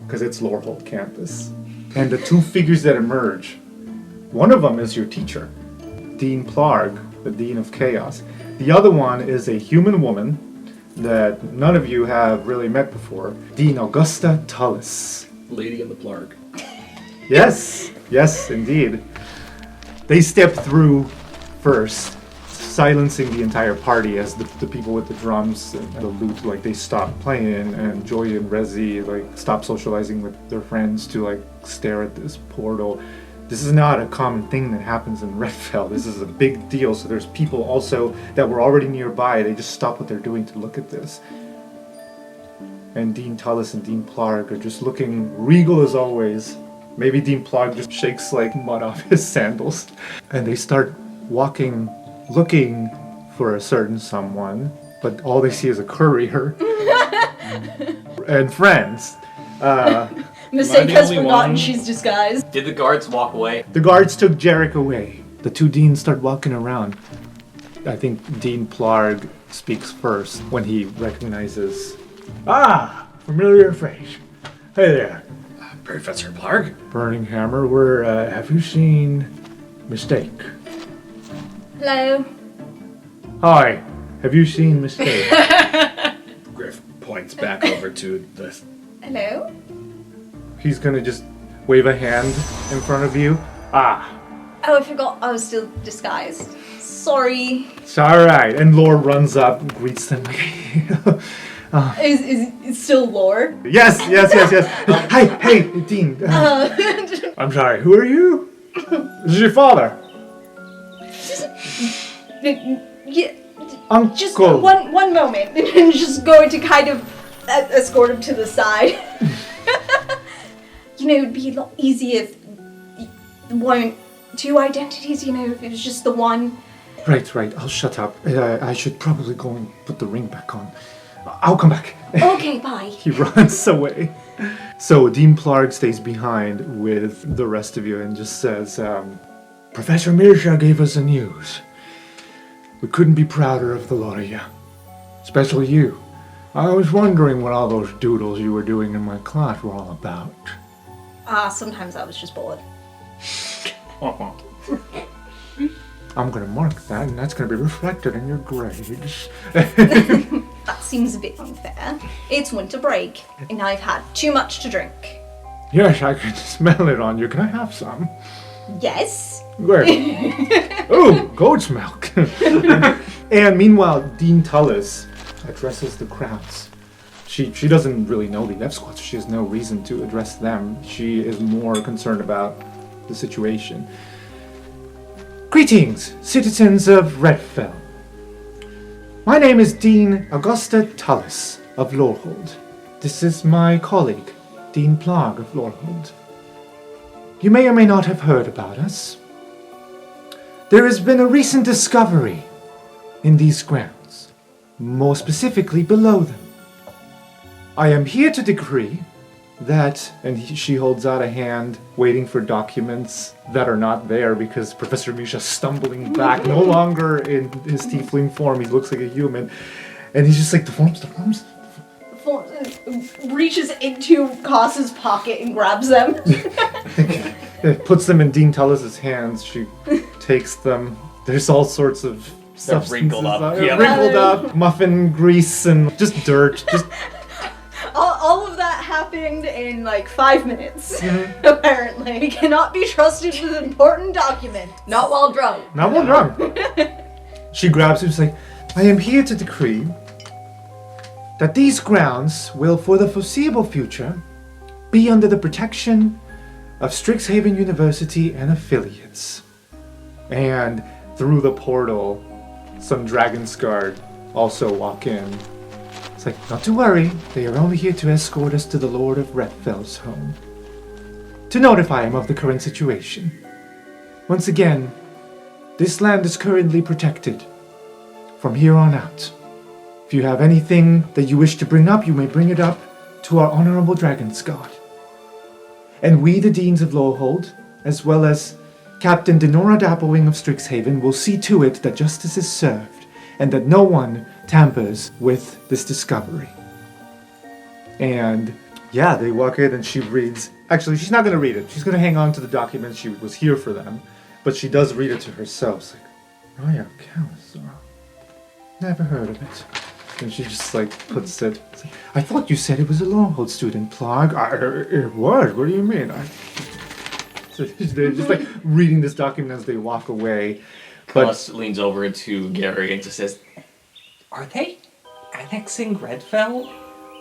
because it's Lorehold campus. And the two figures that emerge, one of them is your teacher, Dean Plarg, the Dean of Chaos. The other one is a human woman that none of you have really met before, Dean Augusta Tullis. Lady in the Plarg. Yes, yes, indeed. They step through first, silencing the entire party as the people with the drums and the lute, like, they stop playing, and Joy and Rezi, like, stop socializing with their friends to, like, stare at this portal. This is not a common thing that happens in Redfell. This is a big deal, so there's people also that were already nearby. They just stop what they're doing to look at this. And Dean Tullis and Dean Plarg are just looking regal as always. Maybe Dean Plarg just shakes, like, mud off his sandals. And they start walking, looking for a certain someone, but all they see is a courier and friends. Mistake has only forgotten one? she's disguised. Did the guards walk away? The guards took Jarek away. The two deans start walking around. I think Dean Plarg speaks first when he recognizes, familiar face. Hey there, Professor Plarg? Burning Hammer. Have you seen Mistake? Hello. Hi, have you seen Mistake? Griff points back over to the... Hello? He's gonna just wave a hand in front of you. Oh, I forgot I was still disguised. Sorry. It's alright. And Lore runs up and greets them like, Is it still Lore? yes. Hey, Dean. I'm sorry, who are you? This is your father. Yeah, Uncle. just one moment. And just going to kind of escort him to the side. You know, it'd be a lot easier if there weren't two identities, you know, if it was just the one. Right, I'll shut up. I should probably go and put the ring back on. I'll come back. Okay, bye. He runs away. So Dean Plarg stays behind with the rest of you and just says, Professor Mirsha gave us the news. We couldn't be prouder of the lot of you. Especially you. I was wondering what all those doodles you were doing in my class were all about. Sometimes I was just bored. I'm gonna mark that, and that's gonna be reflected in your grades. That seems a bit unfair. It's winter break, and I've had too much to drink. Yes, I can smell it on you. Can I have some? Yes? Great. Ooh, goat's milk. And meanwhile, Dean Tullis addresses the crowds. She doesn't really know the F Squad, so she has no reason to address them. She is more concerned about the situation. Greetings, citizens of Redfell. My name is Dean Augusta Tullis of Lorehold. This is my colleague, Dean Plarg of Lorehold. You may or may not have heard about us. There has been a recent discovery in these grounds, more specifically below them. I am here to decree that, and she holds out a hand, waiting for documents that are not there because Professor Misha's stumbling back, no longer in his tiefling form. He looks like a human, and he's just like, the forms. Reaches into Koss's pocket and grabs them. Puts them in Dean Tullis's hands. She takes them. There's all sorts of They're wrinkled up. Yeah. Wrinkled up, muffin grease, and just dirt. Just all of that happened in like 5 minutes, apparently. We cannot be trusted with an important document. Not while drunk. not one drunk. She grabs him and is like, I am here to decree that these grounds will, for the foreseeable future, be under the protection of Strixhaven University and affiliates. And through the portal, some Dragonsguard also walk in. It's like, not to worry, they are only here to escort us to the Lord of Redfell's home, to notify him of the current situation. Once again, this land is currently protected from here on out. If you have anything that you wish to bring up, you may bring it up to our Honorable Dragonsguard. And we, the Deans of Lowehold, as well as Captain Denora Dapplewing of Strixhaven, will see to it that justice is served, and that no one tampers with this discovery. And yeah, they walk in and she reads. Actually, she's not going to read it. She's going to hang on to the document. She was here for them. But she does read it to herself. It's like, oh yeah, Calysaur. Never heard of it. And she just like puts it. It's like, I thought you said it was a Longhold student, Plarg. It was. What do you mean? So they're just like reading this document as they walk away. Plus leans over to Gary and just says, "Are they annexing Redfell?"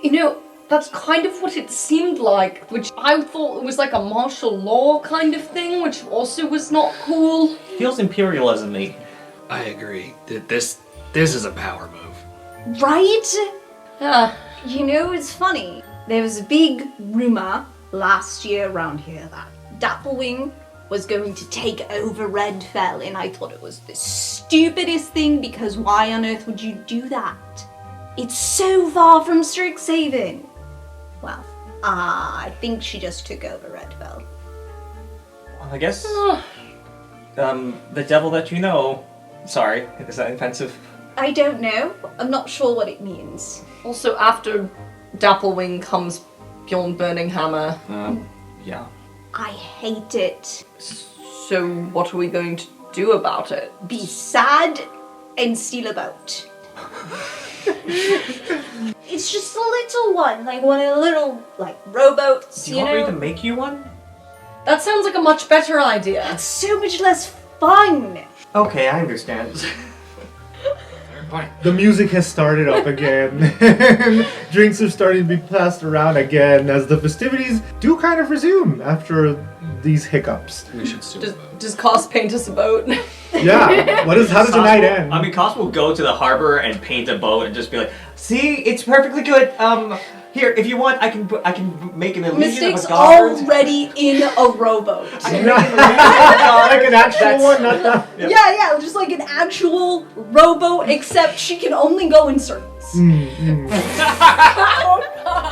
You know, that's kind of what it seemed like, which I thought was like a martial law kind of thing, which also was not cool. Feels imperialism-y. I agree. This is a power move. Right? You know, it's funny. There was a big rumor last year around here that Dapplewing was going to take over Redfell, and I thought it was the stupidest thing, because why on earth would you do that? It's so far from Strixhaven. Well, I think she just took over Redfell. Well, I guess the devil that you know. Sorry, is that offensive? I don't know. I'm not sure what it means. Also, after Dapplewing comes Bjorn Burning Hammer. Yeah. I hate it. So what are we going to do about it? Be sad and steal a boat. It's just a little one, like one of the little, like, rowboats, Do you want me to make you one? That sounds like a much better idea. It's so much less fun. Okay, I understand. The music has started up again, and drinks are starting to be passed around again as the festivities do kind of resume after these hiccups. We should still Does Cos paint us a boat? Yeah, how does the night end? I mean, Cos will go to the harbor and paint a boat and just be like, "See, it's perfectly good. Here, if you want, I can make an illusion Mistakes of a guard." already in a rowboat. I can make an illusion of a guard. Like an actual one, not the... Yeah, just like an actual rowboat, except she can only go in circles. Oh god.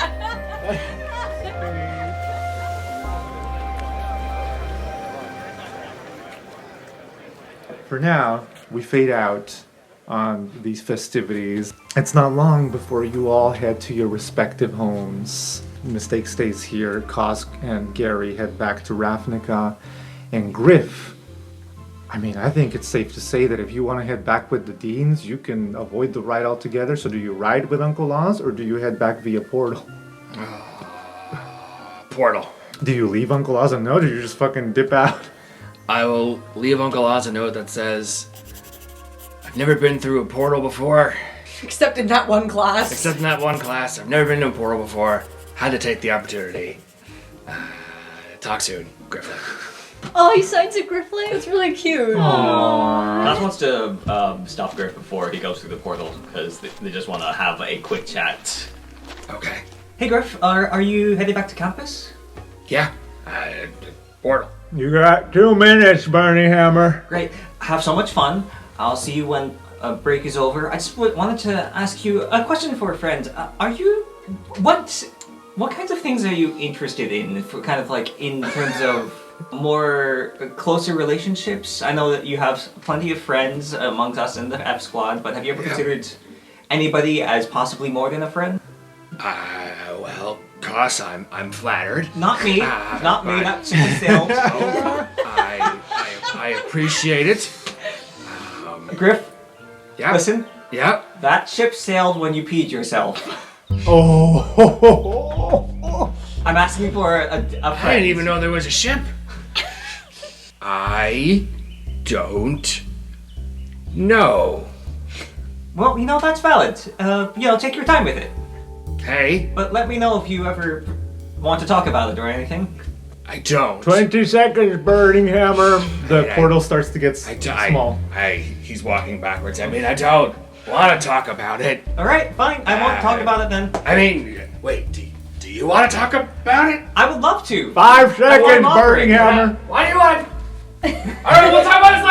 For now, we fade out on these festivities. It's not long before you all head to your respective homes. Mistake stays here. Kosk and Gary head back to Ravnica. And Griff, I mean, I think it's safe to say that if you want to head back with the Deans, you can avoid the ride altogether. So do you ride with Uncle Oz, or do you head back via portal? portal. Do you leave Uncle Oz a note, or do you just fucking dip out? I will leave Uncle Oz a note that says, "I've never been through a portal before. Except in that one class. Except in that one class. I've never been to a portal before. Had to take the opportunity. Talk soon, Griffin." Oh, he signs a Griffling? It's really cute. Cos wants to stop Griff before he goes through the portal because they just want to have a quick chat. Okay. Hey Griff, are you headed back to campus? Yeah. Portal. You got 2 minutes, Bernie Hammer. Great. Have so much fun. I'll see you when break is over. I just wanted to ask you a question for a friend. What kinds of things are you interested in? For kind of like in terms of more closer relationships? I know that you have plenty of friends amongst us in the F squad, but have you ever considered anybody as possibly more than a friend? Well, Cos, I'm flattered. Not me. Not me. Not Super Sales. I appreciate it. Griff, Yeah. listen. Yeah. That ship sailed when you peed yourself. Oh. I'm asking for a friend. I didn't even know there was a ship. I don't know. Well, that's valid. Take your time with it. Hey, But let me know if you ever want to talk about it or anything. I don't. 20 seconds, Burning Hammer. The portal starts to get small. He's walking backwards. I mean, I don't want to talk about it. Alright, fine. I won't talk about it then. I mean, wait, do you want to talk about it? I would love to. 5 seconds, I'm offering Burning Hammer. Why do you want? Alright, we'll talk about this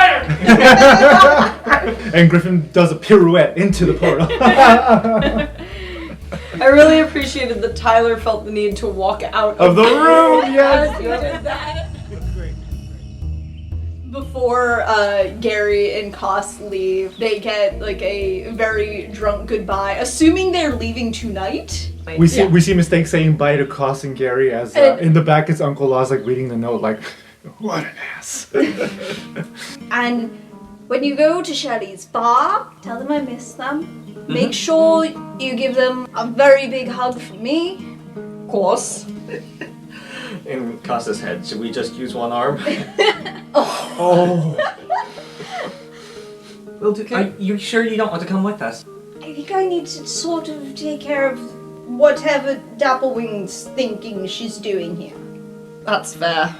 later! And Griffin does a pirouette into the portal. I really appreciated that Tyler felt the need to walk out Of the room, yes. as he did that. Before Gary and Koss leave, they get like a very drunk goodbye, assuming they're leaving tonight. We see Mistake saying bye to Koss and Gary as in the back is Uncle Law's like reading the note like, what an ass. And when you go to Shelly's bar, tell them I miss them. Make sure you give them a very big hug from me. Of course. In Costa's head, should we just use one arm? Oh. We'll do. Are you sure you don't want to come with us? I think I need to sort of take care of whatever Dapplewing's thinking she's doing here. That's fair.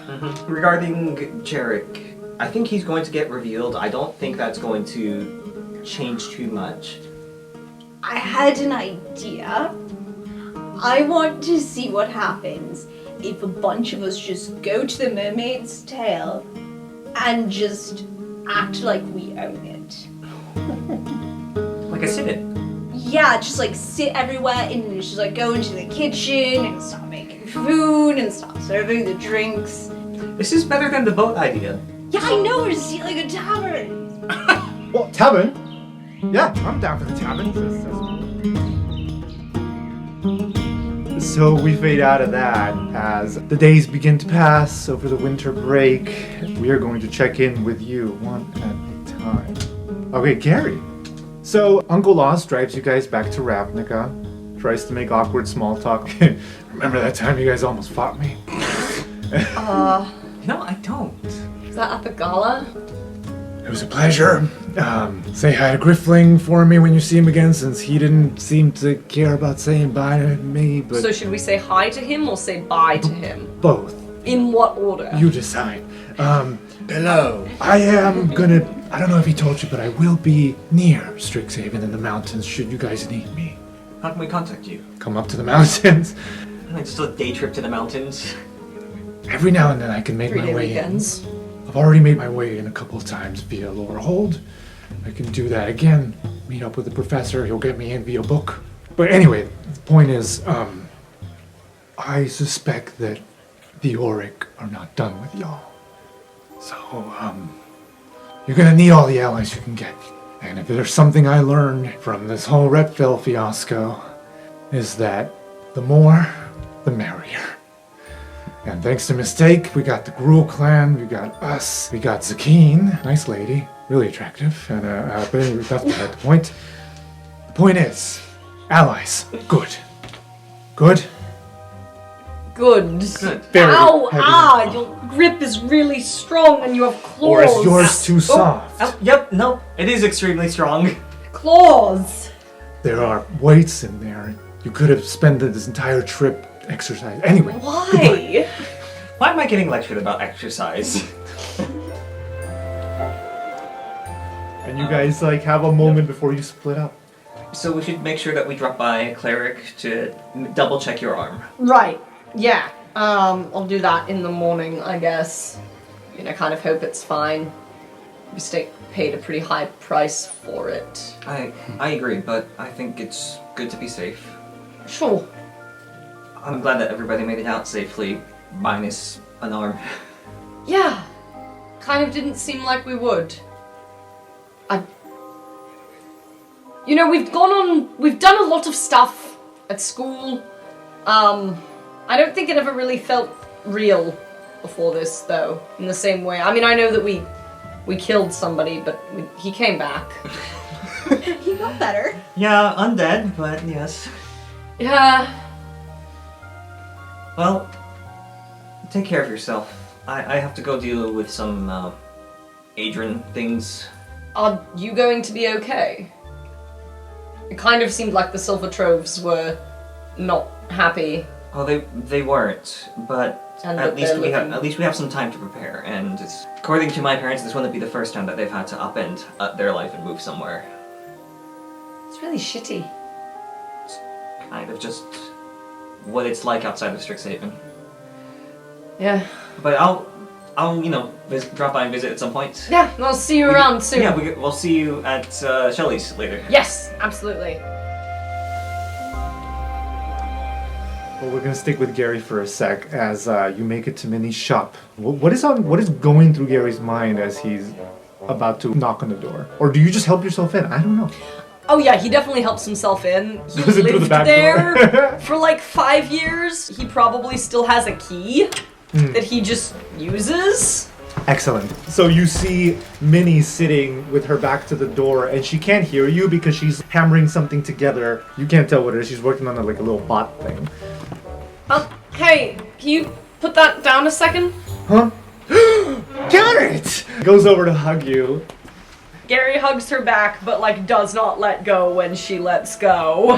Regarding Jarek, I think he's going to get revealed. I don't think that's going to change too much. I had an idea. I want to see what happens if a bunch of us just go to the Mermaid's Tail and just act like we own it. Like a sit-in. Yeah, just like sit everywhere and just like go into the kitchen and start making food and start serving the drinks. This is better than the boat idea. Yeah, I know, we're just like a tavern. What, tavern? Yeah, I'm down for the tavern. So we fade out of that as the days begin to pass over the winter break. We are going to check in with you one at a time. Okay, Gary. So Uncle Laws drives you guys back to Ravnica, tries to make awkward small talk. Remember that time you guys almost fought me? No, I don't. Is that at the gala? It was a pleasure. Say hi to Griffling for me when you see him again, since he didn't seem to care about saying bye to me, but... So should we say hi to him or say bye to him? Both. In what order? You decide. Hello. I am gonna... I don't know if he told you, but I will be near Strixhaven in the mountains should you guys need me. How can we contact you? Come up to the mountains. Just a day trip to the mountains. Every now and then I can make 3 my day way weekends. in. I've already made my way in a couple of times via Lore Hold. I can do that again. Meet up with the professor. He'll get me in via book. But anyway, the point is, I suspect that the Auric are not done with y'all. So, you're gonna need all the allies you can get. And if there's something I learned from this whole Repville fiasco, is that the more, the merrier. And thanks to Mistake, we got the Gruul clan, we got us, we got Zakeen, nice lady, really attractive, and but anyway, that's beside the point. The point is, allies, good. Good? Good. Very Ow! heavy. Ah! Your grip is really strong and you have claws. Or is yours too soft? Oh, yep, no, it is extremely strong. Claws! There are weights in there. You could have spent this entire trip exercise. Anyway. Why? Why am I getting lectured about exercise? And you guys like have a moment before you split up. So we should make sure that we drop by a cleric to double check your arm. Right. Yeah. I'll do that in the morning, I guess. I mean, I kind of hope it's fine. Mistake paid a pretty high price for it. I agree, but I think it's good to be safe. Sure. I'm glad that everybody made it out safely, minus an arm. Yeah. Kind of didn't seem like we would. You know, we've done a lot of stuff at school. I don't think it ever really felt real before this, though, in the same way. I mean, I know that we killed somebody, but he came back. He got better. Yeah, undead, but yes. Yeah. Well, take care of yourself. I have to go deal with some Adrian things. Are you going to be okay? It kind of seemed like the Silver Troves were not happy. Oh, they weren't, but And at that least we have some time to prepare. And according to my parents, this wouldn't be the first time that they've had to upend their life and move somewhere. It's really shitty. Kind of just what it's like outside of Strixhaven. Yeah. But I'll drop by and visit at some point. Yeah, I'll see you around soon. Yeah, we'll see you at Shelley's later. Yes, absolutely. Well, we're gonna stick with Gary for a sec as you make it to Minnie's shop. What is going through Gary's mind as he's about to knock on the door? Or do you just help yourself in? I don't know. Oh yeah, he definitely helps himself in. He Goes into the lived back there door. for like 5 years. He probably still has a key that he just uses. Excellent. So you see Minnie sitting with her back to the door, and she can't hear you because she's hammering something together. You can't tell what it is. She's working on like a little bot thing. Hey, can you put that down a second? Huh? Garrett! Goes over to hug you. Gary hugs her back, but like does not let go when she lets go.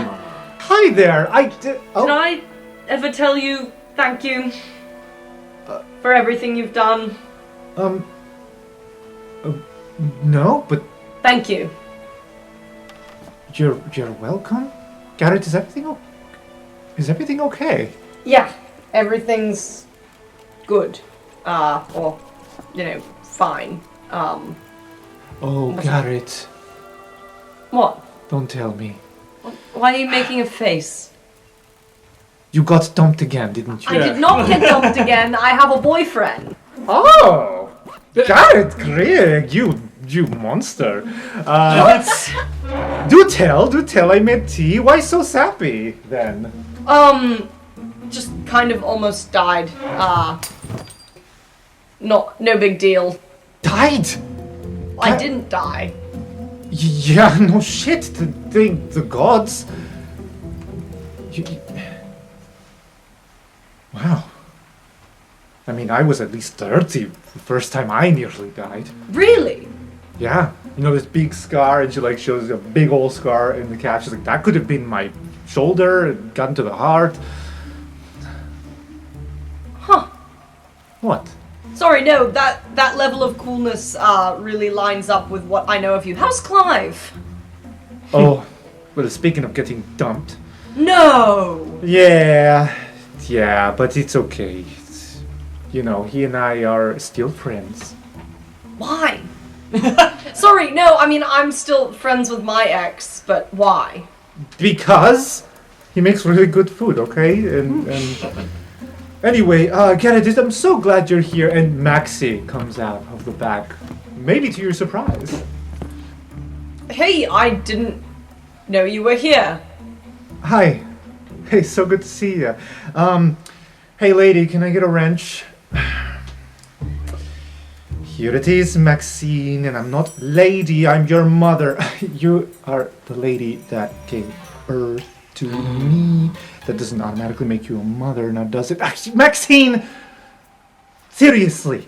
Hi there. Can I ever tell you thank you for everything you've done? No, but Thank you. you're welcome. Garrett, is everything okay? Yeah, everything's good. Or, fine. Oh, Garrett, What? don't tell me. Why are you making a face? You got dumped again, didn't you? I did not get dumped again. I have a boyfriend. Oh, Garrett Gregg, you monster. What? Do tell, I made tea. Why so sappy, then? Just kind of almost died. No big deal. Died? I didn't die. Yeah, no shit, the gods. Wow. I mean, I was at least 30 the first time I nearly died. Really? Yeah. You know, this big scar, and she like shows a big old scar in the calf. She's like, that could have been my shoulder, it got into the heart. Huh. What? Sorry, no, that level of coolness really lines up with what I know of you. How's Clive? Oh, well, speaking of getting dumped. No! Yeah, but it's okay. You know, he and I are still friends. Why? Sorry, no, I mean, I'm still friends with my ex, but why? Because he makes really good food, okay? And anyway, Gerrit, I'm so glad you're here. And Maxie comes out of the back, maybe to your surprise. Hey, I didn't know you were here. Hi. Hey, so good to see you. Hey, lady, can I get a wrench? Here it is, Maxine, and I'm not lady, I'm your mother. You are the lady that gave birth to me. That doesn't automatically make you a mother, now does it? Actually, Maxine! Seriously,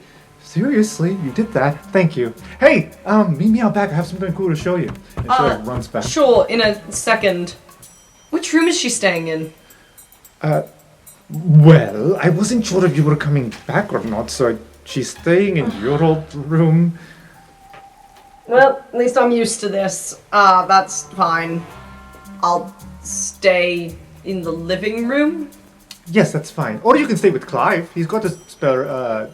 you did that. Thank you. Hey, meet me out back. I have something cool to show you. And she like runs back. Sure, in a second. Which room is she staying in? Well, I wasn't sure if you were coming back or not, so she's staying in your old room. Well, at least I'm used to this. That's fine. I'll stay in the living room. Yes, that's fine. Or you can stay with Clive. He's got a spare,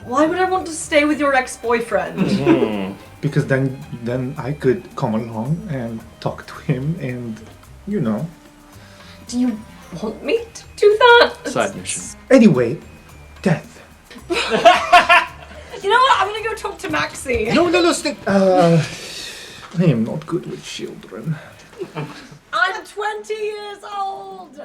Why would I want to stay with your ex-boyfriend? because then I could come along and talk to him and, you know. Do you want me to do that? Side mission. Anyway, death. You know what? I'm gonna go talk to Maxie. No, stay. I am not good with children. I'm 20 years old!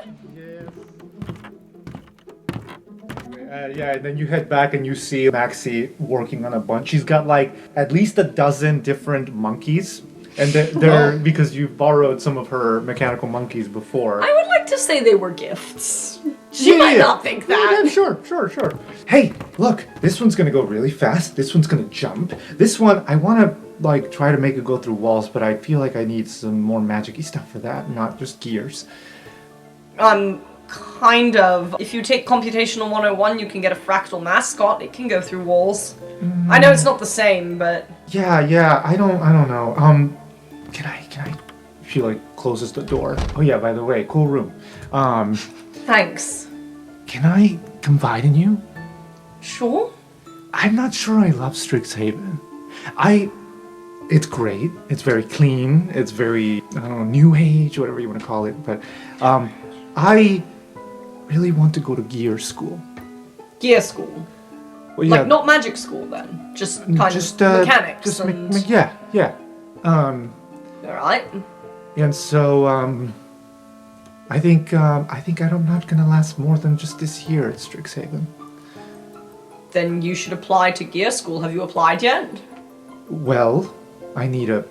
Yeah, and then you head back and you see Maxie working on a bunch. She's got like at least a dozen different monkeys. And they're because you borrowed some of her mechanical monkeys before. I would like to say they were gifts. She might not think that. Yeah, sure. Hey, look, this one's gonna go really fast. This one's gonna jump. This one, I wanna like try to make it go through walls, but I feel like I need some more magic-y stuff for that, not just gears. Kind of. If you take Computational 101, you can get a fractal mascot. It can go through walls. I know it's not the same, but... Yeah, I don't know. Can I... She, like, closes the door. Oh, yeah, by the way, cool room. Thanks. Can I confide in you? Sure. I'm not sure I love Strixhaven. It's great. It's very clean. It's very, I don't know, new age, whatever you want to call it. But, really want to go to gear school. Gear school. Well, Like, not magic school, then? Just kind of mechanics Just and... yeah. Alright. And so, I think I'm not gonna last more than just this year at Strixhaven. Then you should apply to gear school. Have you applied yet? Well, I need to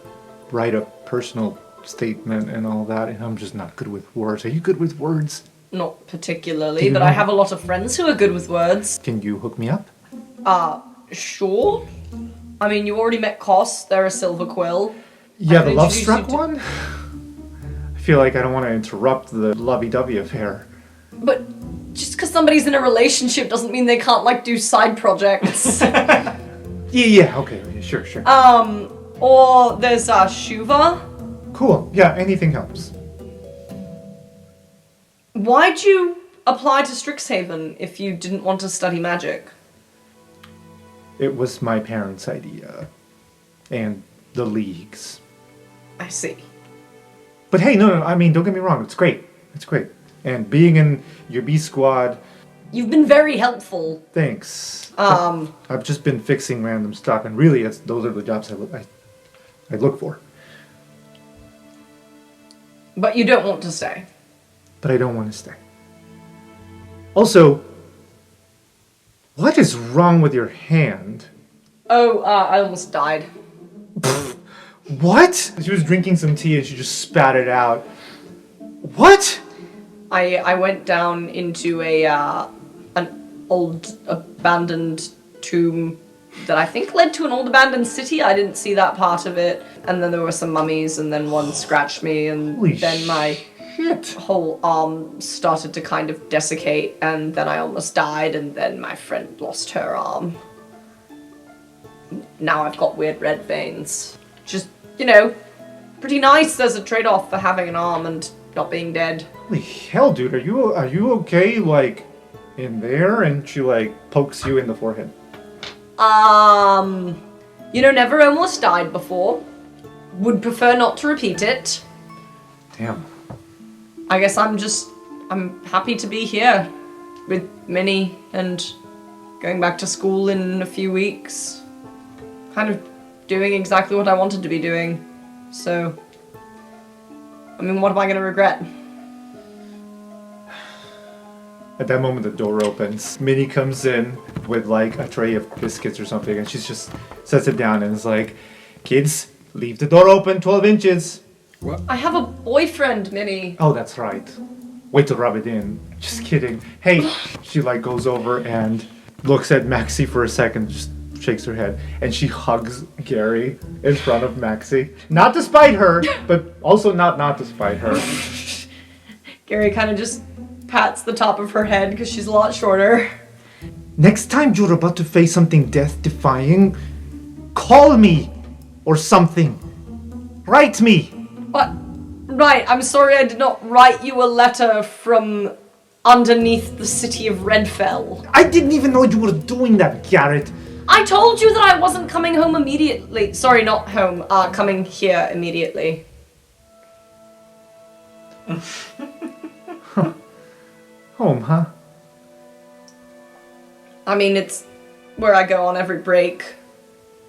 write a personal statement and all that, and I'm just not good with words. Are you good with words? Not particularly, but I have a lot of friends who are good with words. Can you hook me up? Sure. I mean, you already met Kos, they're a silver quill. Yeah, I the can love introduce struck you to- one? I feel like I don't want to interrupt the lovey-dovey affair. But just because somebody's in a relationship doesn't mean they can't, like, do side projects. Yeah, okay, sure. Or there's, Shuva. Cool, yeah, anything helps. Why'd you apply to Strixhaven if you didn't want to study magic? It was my parents' idea. And the League's. I see. But hey, no, I mean, don't get me wrong, it's great. It's great. And being in your B squad, You've been very helpful. thanks. I've just been fixing random stuff, and really, those are the jobs I look for. But you don't want to stay. But I don't want to stay. Also, what is wrong with your hand? Oh, I almost died. What? She was drinking some tea and she just spat it out. What? I went down into an old abandoned tomb that I think led to an old abandoned city. I didn't see that part of it. And then there were some mummies, and then one scratched me, and Holy then my shit. whole arm started to kind of desiccate, and then I almost died, and then my friend lost her arm. Now I've got weird red veins. Just, pretty nice as a trade-off for having an arm and not being dead. Holy hell, dude, are you okay, like, in there? And she, like, pokes you in the forehead. Never almost died before. Would prefer not to repeat it. Damn. I guess I'm happy to be here with Minnie and going back to school in a few weeks. Kind of doing exactly what I wanted to be doing. So, I mean, what am I going to regret? At that moment, the door opens. Minnie comes in with, like, a tray of biscuits or something, and she just sets it down and is like, "Kids, leave the door open 12 inches. I have a boyfriend, Minnie. Oh, that's right. Wait to rub it in. Just kidding. Hey, she, like, goes over and looks at Maxie for a second, just shakes her head, and she hugs Gary in front of Maxie. Not to spite her, but also not to spite her. Gary kind of just pats the top of her head because she's a lot shorter. Next time you're about to face something death-defying, call me or something. Write me. What? Right, I'm sorry I did not write you a letter from underneath the city of Redfell. I didn't even know you were doing that, Garrett. I told you that I wasn't coming home immediately. Sorry, not home. Coming here immediately. Home, huh? I mean, it's where I go on every break,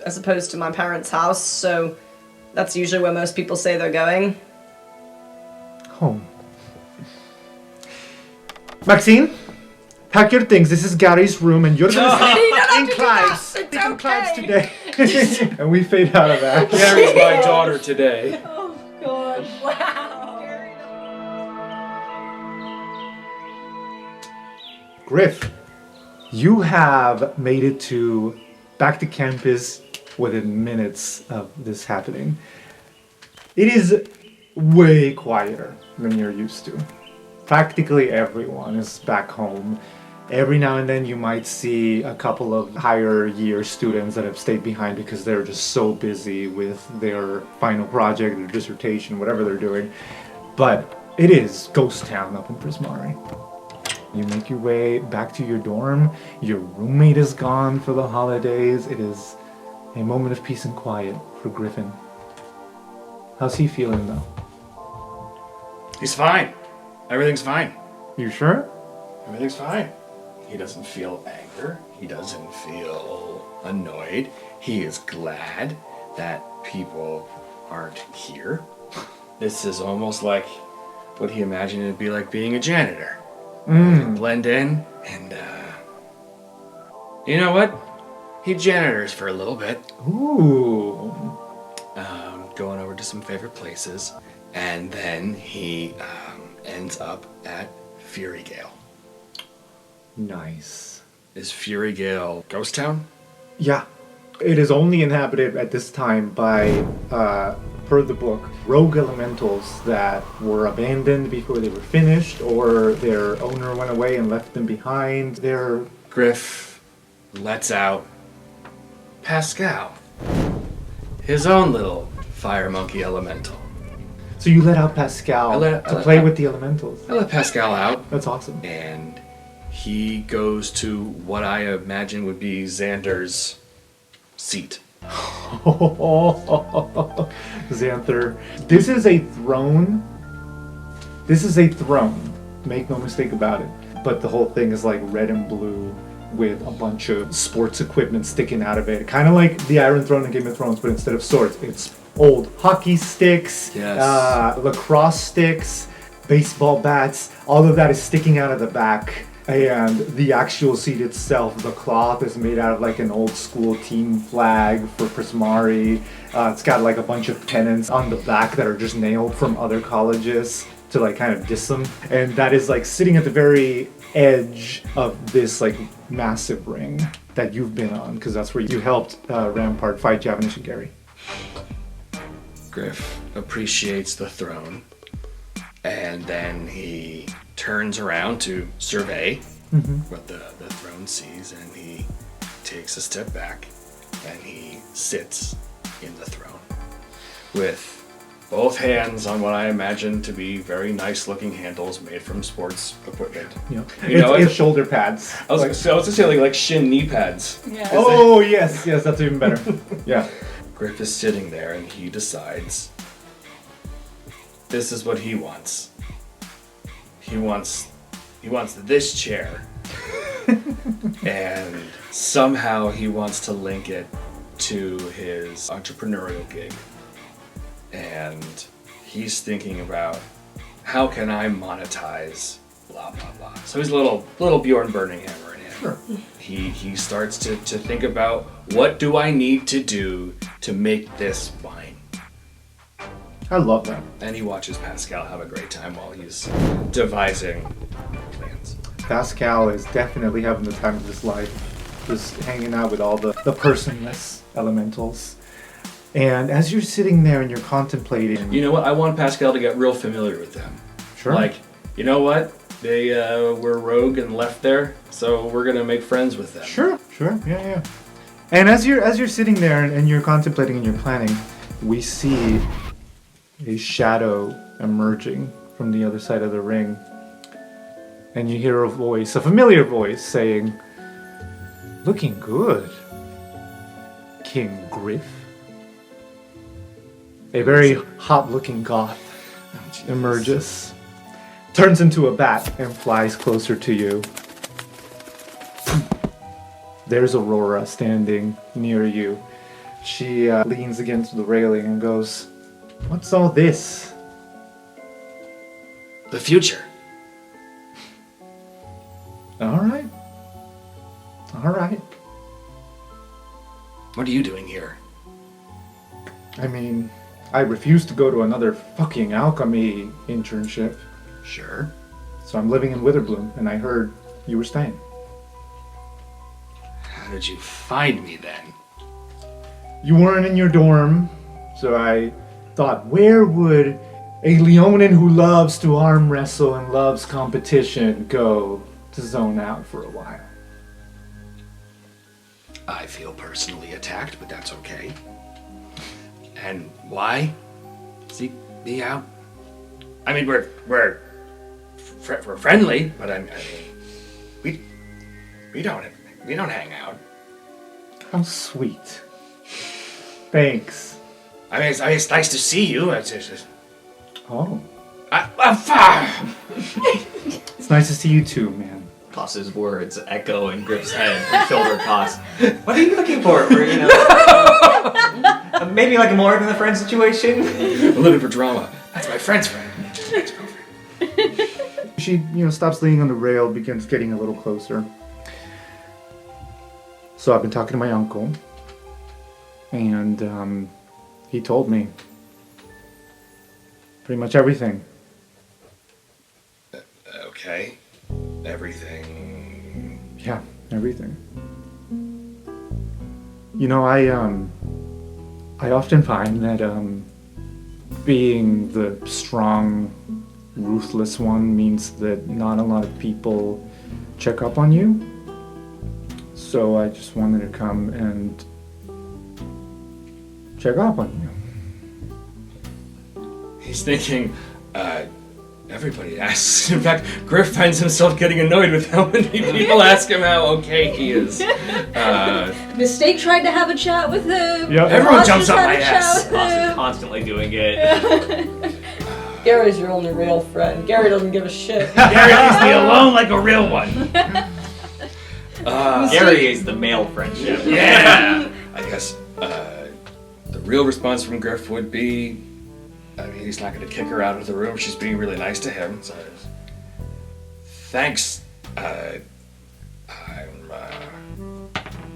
as opposed to my parents' house, so that's usually where most people say they're going. Home. Maxine, pack your things. This is Gary's room, and you're gonna sleep in Clive's. Sleep in Clive's today. And we fade out of that. Gary's my daughter today. Oh, God. Wow. Griff, you have made it back to campus within minutes of this happening. It is way quieter than you're used to. Practically everyone is back home. Every now and then you might see a couple of higher year students that have stayed behind because they're just so busy with their final project, their dissertation, whatever they're doing. But it is ghost town up in Prismari. You make your way back to your dorm. Your roommate is gone for the holidays. It is a moment of peace and quiet for Griffin. How's he feeling though? He's fine. Everything's fine. You sure? Everything's fine. He doesn't feel anger. He doesn't feel annoyed. He is glad that people aren't here. This is almost like what he imagined it'd be like being a janitor. Blend in, and you know what? He janitors for a little bit. Ooh. Going over to some favorite places, and then he ends up at Fury Gale. Nice. Is Fury Gale ghost town? Yeah. It is only inhabited at this time by, per the book, rogue elementals that were abandoned before they were finished, or their owner went away and left them behind. Griff lets out Pascal, his own little fire monkey elemental. So you let out Pascal to play with the elementals. I let Pascal out, That's awesome. and he goes to what I imagine would be Xander's seat. Xanther. This is a throne. This is a throne. Make no mistake about it. But the whole thing is like red and blue with a bunch of sports equipment sticking out of it. Kind of like the Iron Throne in Game of Thrones, but instead of swords, it's old hockey sticks, Yes. lacrosse sticks, baseball bats. All of that is sticking out of the back. And the actual seat itself, the cloth is made out of like an old school team flag for Prismari. It's got like a bunch of pennants on the back that are just nailed from other colleges to like kind of diss them. And that is like sitting at the very edge of this like massive ring that you've been on, because that's where you helped Rampart fight Javanish and Gary. Griff appreciates the throne, and then he turns around to survey what the throne sees, and he takes a step back, and he sits in the throne with both hands on what I imagine to be very nice looking handles made from sports equipment. You You know, it's shoulder pads. I was gonna say like shin knee pads. Yeah. Oh yes, that's even better. Yeah. Griff is sitting there, and he decides this is what he wants. He wants this chair. And somehow he wants to link it to his entrepreneurial gig. And he's thinking about how can I monetize blah blah blah. So he's a little Bjorn Burninghammer in him. Sure. He starts to think about what do I need to do to make this wine. I love that. And he watches Pascal have a great time while he's devising plans. Pascal is definitely having the time of his life, just hanging out with all the personless elementals. And as you're sitting there and you're contemplating... You know what? I want Pascal to get real familiar with them. Sure. Like, you know what? They were rogue and left there, so we're gonna make friends with them. Sure, yeah. And as you're sitting there and you're contemplating and you're planning, we see a shadow emerging from the other side of the ring. And you hear a familiar voice saying, "Looking good, King Griff." A very hot-looking goth emerges, turns into a bat, and flies closer to you. There's Aurora standing near you. She leans against the railing and goes, "What's all this?" The future. All right. What are you doing here? I mean, I refuse to go to another fucking alchemy internship, Sure. so I'm living in Witherbloom, and I heard you were staying. How did you find me then? You weren't in your dorm, so I thought, where would a Leonin who loves to arm wrestle and loves competition go to zone out for a while? I feel personally attacked, but that's okay. And why? Seek me out. I mean, we're friendly, but I mean, we don't hang out. How sweet. Thanks. I mean, it's nice to see you. It's just, Oh. I'm fine. It's nice to see you too, man. Koss's words echo in Griff's head from shoulder Koss. What are you looking for? Or, maybe like a more than a friend situation? I'm looking for drama. That's my friend's friend. She, stops leaning on the rail, begins getting a little closer. So I've been talking to my uncle, and he told me pretty much everything. Okay. Everything. Yeah, everything. I often find that being the strong, ruthless one means that not a lot of people check up on you. So I just wanted to come and check up on you. He's thinking, everybody asks. In fact, Griff finds himself getting annoyed with how many people ask him how okay he is. Mistake tried to have a chat with him. Yep. Everyone Ross jumps just up had my a ass. chat with Koss is him. constantly doing it. Gary's your only real friend. Gary doesn't give a shit. Gary leaves me alone like a real one. Gary is the male friendship. Yeah. I guess the real response from Griff would be, he's not going to kick her out of the room. She's being really nice to him. So, thanks. I'm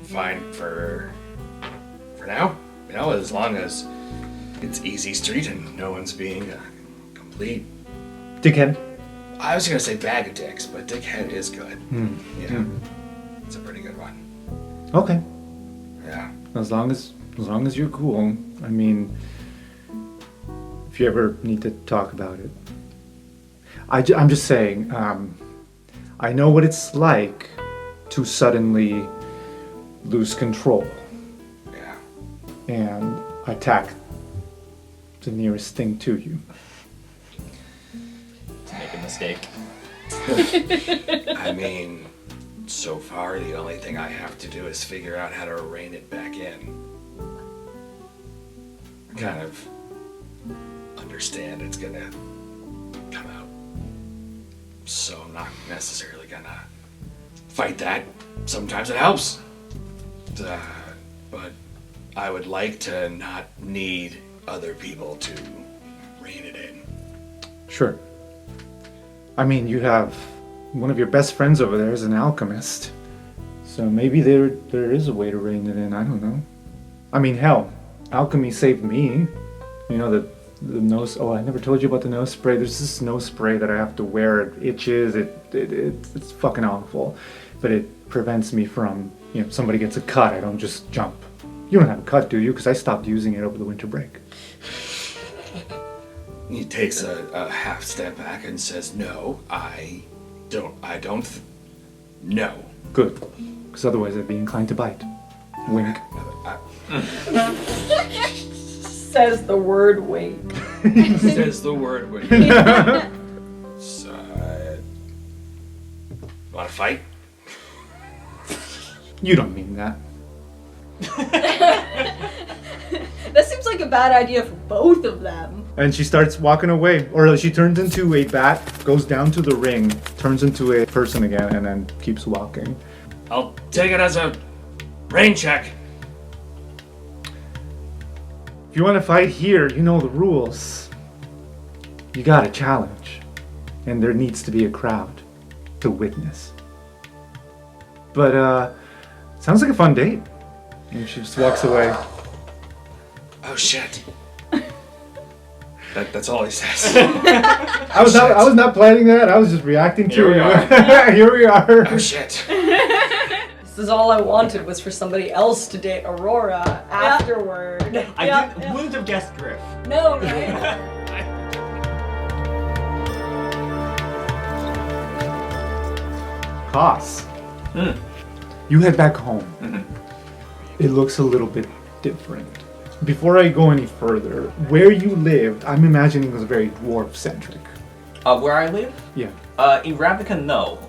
fine for now. As long as it's easy street and no one's being a complete Dickhead. I was going to say bag of dicks, but dickhead is good. Yeah. It's a pretty good one. Okay. Yeah. As long as you're cool. If you ever need to talk about it. I'm just saying, I know what it's like to suddenly lose control Yeah. and attack the nearest thing to you. Make a mistake. So far, the only thing I have to do is figure out how to rein it back in. Kind of understand it's gonna come out. So I'm not necessarily gonna fight that. Sometimes it helps. But I would like to not need other people to rein it in. Sure. You have one of your best friends over there is an alchemist. So maybe there is a way to rein it in. I don't know. Hell, alchemy saved me. The nose. Oh, I never told you about the nose spray. There's this nose spray that I have to wear. It itches. It's fucking awful. But it prevents me from, somebody gets a cut. I don't just jump. You don't have a cut, do you? Because I stopped using it over the winter break. He takes a half step back and says, "No, I don't. No." Good. Because otherwise I'd be inclined to bite. Wink. Says the word wink. Says the word wink. So, want to fight? You don't mean that. That seems like a bad idea for both of them. And she starts walking away. Or she turns into a bat, goes down to the ring, turns into a person again, and then keeps walking. I'll take it as a rain check. If you want to fight here, you know the rules. You got a challenge. And there needs to be a crowd to witness. But, sounds like a fun date. And she just walks away. Oh shit. That's all he says. I was not planning that. I was just reacting to it. Here we are. Oh shit. This is all I wanted was for somebody else to date Aurora afterward. I wouldn't have guessed Griff. No, right? Koss. You head back home. It looks a little bit different. Before I go any further, where you lived, I'm imagining was very dwarf-centric. Where I live? Yeah. In Ravnica, no.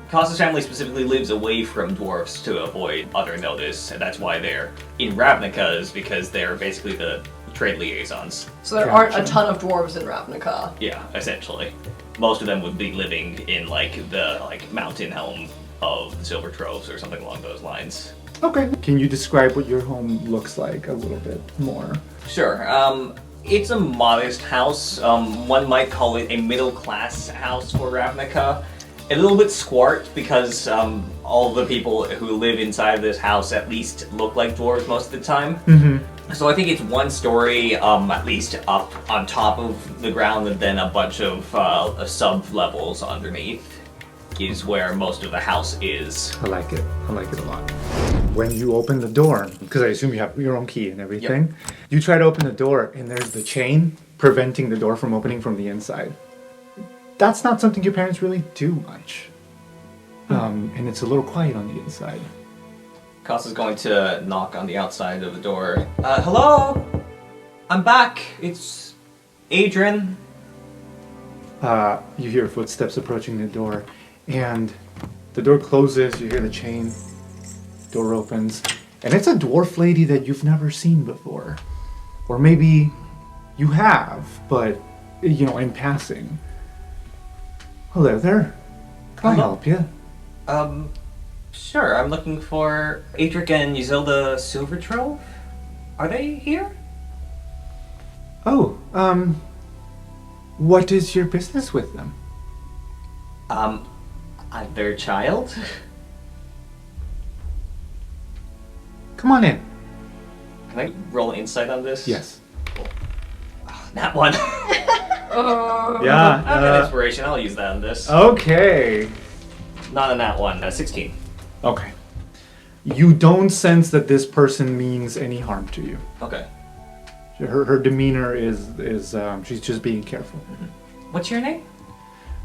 Koss's family specifically lives away from dwarves to avoid other notice, and that's why they're in Ravnica, is because they're basically the trade liaisons. So there aren't a ton of dwarves in Ravnica. Yeah, essentially. Most of them would be living in the mountain home of the Silver Troves or something along those lines. Okay. Can you describe what your home looks like a little bit more? Sure. It's a modest house. One might call it a middle-class house for Ravnica. A little bit squat because all the people who live inside of this house at least look like dwarves most of the time. Mm-hmm. So I think it's one story, at least up on top of the ground, and then a bunch of sub-levels underneath is where most of the house is. I like it. I like it a lot. When you open the door, because I assume you have your own key and everything, you try to open the door and there's the chain preventing the door from opening from the inside. That's not something your parents really do much. And it's a little quiet on the inside. Costa's going to knock on the outside of the door. Hello? I'm back. It's Adrian. You hear footsteps approaching the door, and the door closes, you hear the chain, door opens, and it's a dwarf lady that you've never seen before. Or maybe you have, but, in passing. Hello there. Can I help you? Sure. I'm looking for Adric and Yzilda Silvertrove. Are they here? Oh, what is your business with them? I'm their child. Come on in. Can I roll insight on this? Yes. That one. Yeah. I've got inspiration. I'll use that on this. Okay. Not on that one. 16. Okay. You don't sense that this person means any harm to you. Okay. Her demeanor is she's just being careful. What's your name?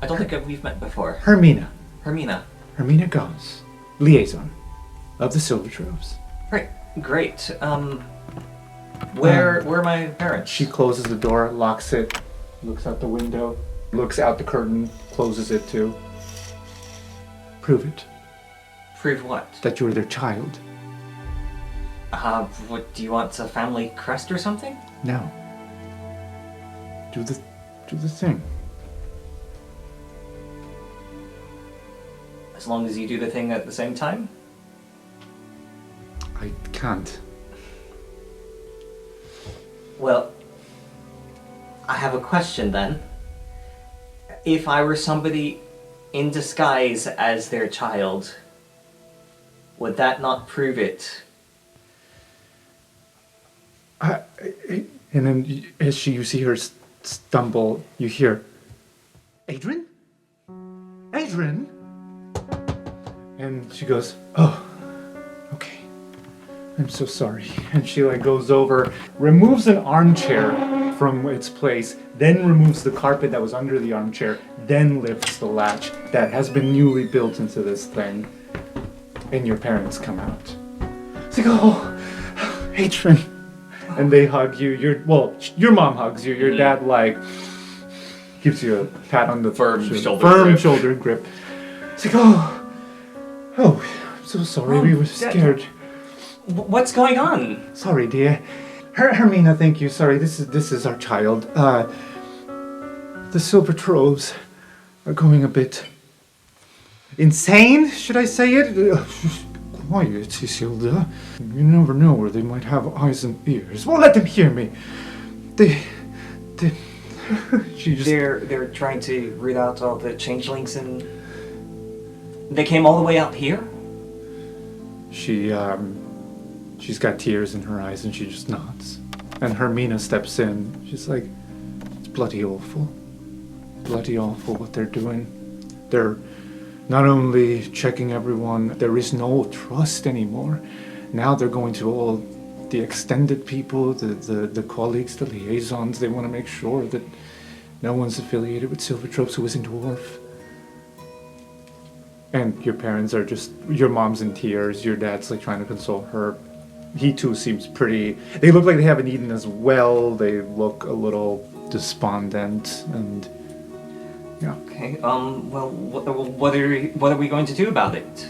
I don't think we've met before. Hermina. Hermina. Hermina Gauss, liaison of the Silver Troves. Right. Great. Where are my parents? She closes the door, locks it, looks out the window, looks out the curtain, closes it too. Prove it. Prove what? That you're their child. What do you want? A family crest or something? No. Do the thing. As long as you do the thing at the same time? I can't. Well, I have a question then. If I were somebody in disguise as their child, would that not prove it? And then as you see her stumble, you hear, Adrian? Adrian? And she goes, oh, okay. I'm so sorry. And she goes over, removes an armchair from its place, then removes the carpet that was under the armchair, then lifts the latch that has been newly built into this thing. And your parents come out. It's like, oh, Adrian. And they hug you. Your mom hugs you. Your dad gives you a pat on the Firm shoulder grip. It's like, oh, I'm so sorry. We were scared. What's going on? Sorry, dear. Hermina, thank you. Sorry, this is our child. The Silver Troves are going a bit insane. Should I say it? Quiet, Isilda. You never know where they might have eyes and ears. Well, let them hear me. They're trying to root out all the changelings and they came all the way out here? She's got tears in her eyes and she just nods. And Hermina steps in. She's like, it's bloody awful. Bloody awful what they're doing. They're not only checking everyone, there is no trust anymore. Now they're going to all the extended people, the colleagues, the liaisons. They want to make sure that no one's affiliated with Silver Troves who isn't dwarf. And your parents are your mom's in tears, your dad's trying to console her. He too seems pretty, they look like they haven't eaten as well, they look a little despondent, and yeah. Okay, well, what are we going to do about it?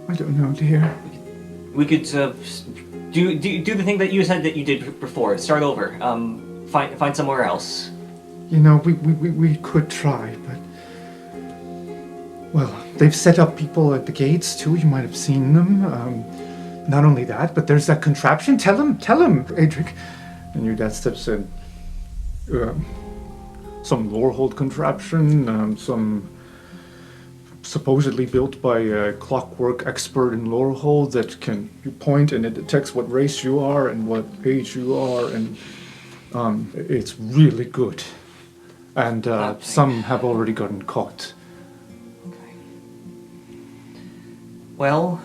I don't know, dear. We could, do the thing that you said that you did before, start over, find somewhere else. You know, we could try, but Well, they've set up people at the gates too. You might have seen them. Not only that, but there's that contraption. Tell him, Adric. And your dad steps in. Some Lorehold contraption, some supposedly built by a clockwork expert in Lorehold that you point and it detects what race you are and what age you are, and it's really good. And some have already gotten caught. Okay. Well,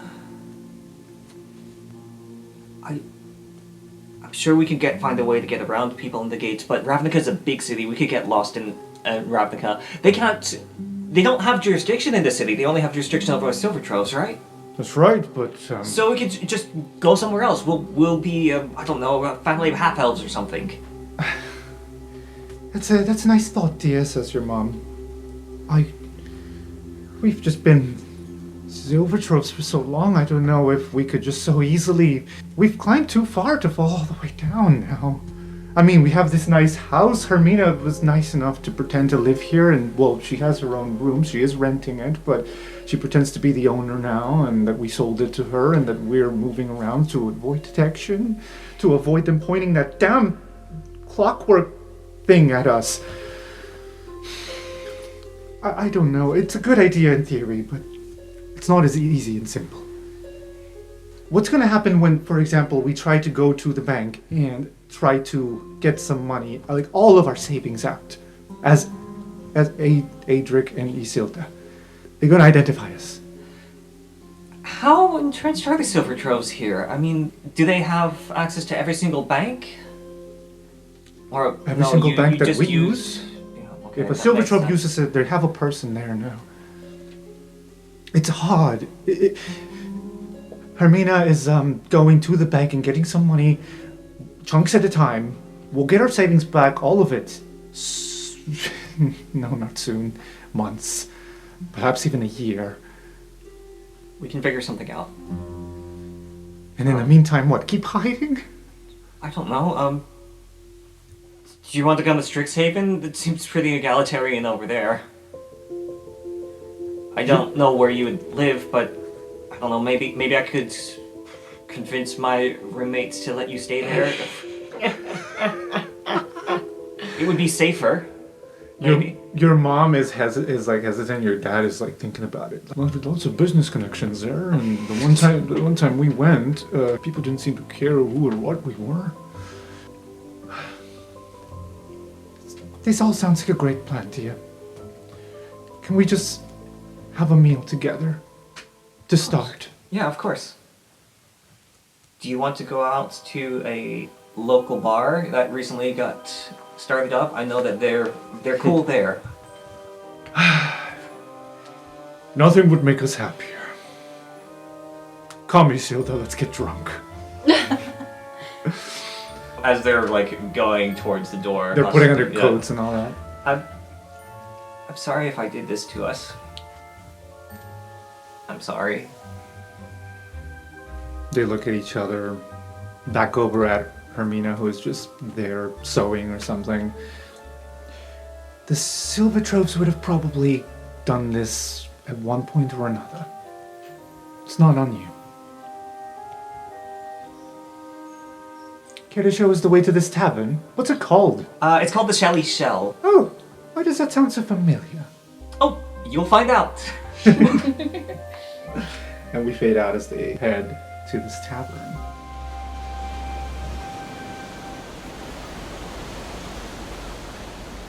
I'm sure we could find a way to get around people in the gates, but Ravnica's a big city. We could get lost in Ravnica. They don't have jurisdiction in the city. They only have jurisdiction over Silver Troves, right? That's right, but So we could just go somewhere else. We'll be I don't know, a family of half-elves or something. That's a nice thought, dear, says your mom. We've just been Silver Troves for so long, I don't know if we could just so easily... We've climbed too far to fall all the way down now. I mean, we have this nice house. Hermina was nice enough to pretend to live here, and, well, she has her own room. She is renting it, but she pretends to be the owner now, and that we sold it to her, and that we're moving around to avoid detection, to avoid them pointing that damn clockwork thing at us. I don't know. It's a good idea in theory, but it's not as easy and simple. What's going to happen when, for example, we try to go to the bank and try to get some money, like all of our savings out, as Adric and Isilda? They're going to identify us. How entrenched are the Silver Troves here? I mean, do they have access to every single bank? Or Every single bank that we use? Yeah, okay, If a Silver Trove uses it, they have a person there now. It's hard. Hermina is going to the bank and getting some money, chunks at a time. We'll get our savings back, all of it. No, not soon. Months. Perhaps even a year. We can figure something out. And in the meantime, what? Keep hiding? I don't know, do you want to go to Strixhaven? It seems pretty egalitarian over there. I don't know where you would live, but I don't know, maybe I could convince my roommates to let you stay there. It would be safer. Maybe. Your mom is hesitant. Your dad is like thinking about it. Well, there's lots of business connections there, and the one time we went, people didn't seem to care who or what we were. This all sounds like a great plan to you. Can we just have a meal together to start? Yeah, of course. Do you want to go out to a local bar that recently got started up? I know that they're cool there. Nothing would make us happier. Come, Isilda, let's get drunk. As they're like going towards the door. They're putting on their coats and all that. I'm sorry if I did this to us. I'm sorry. They look at each other, back over at Hermina, who is just there sewing or something. The Silver Troves would have probably done this at one point or another. It's not on you. Care to show us the way to this tavern? What's it called? It's called the Shally Shell. Oh, why does that sound so familiar? Oh, you'll find out. And we fade out as they head to this tavern.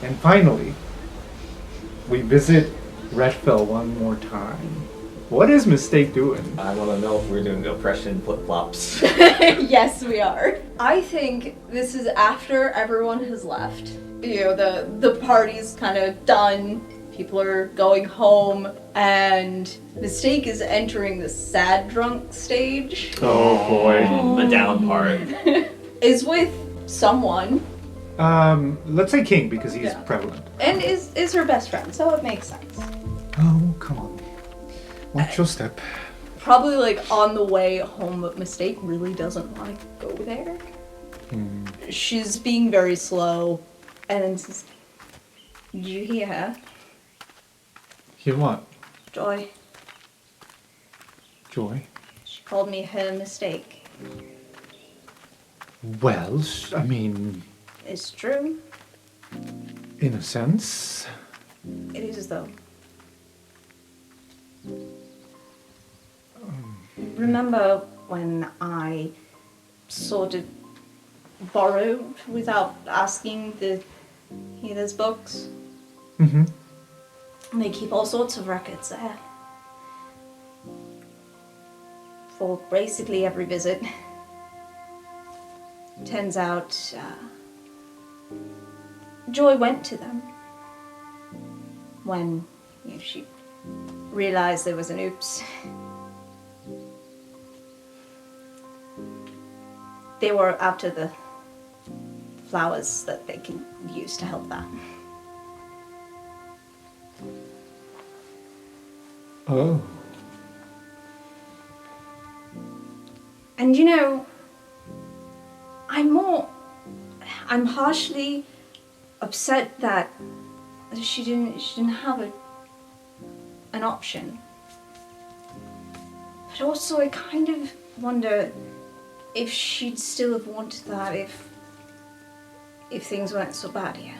And finally, we visit Redfell one more time. What is Mistake doing? I want to know if we're doing the oppression flip-flops. Yes, we are. I think this is after everyone has left. You know, the party's kind of done. People are going home, and Mistake is entering the sad drunk stage. Oh boy. The down part. Is with someone. Let's say King, because he's prevalent. And is her best friend, so it makes sense. Oh, come on. Watch your step. Probably like on the way home, but Mistake really doesn't want to go there. She's being very slow, and then says, "Did you hear?" Hear what? Joy. Joy? She called me her mistake. Well, I mean, It's true. in a sense. It is, though. Remember when I sort of borrowed without asking the healer's books? Mm-hmm. And they keep all sorts of records there. For basically every visit. Turns out, Joy went to them. When she realized there was an oops. They were after the flowers that they can use to help that. Oh. And I'm harshly upset that she didn't have an option. But also I kind of wonder if she'd still have wanted that if things weren't so bad here.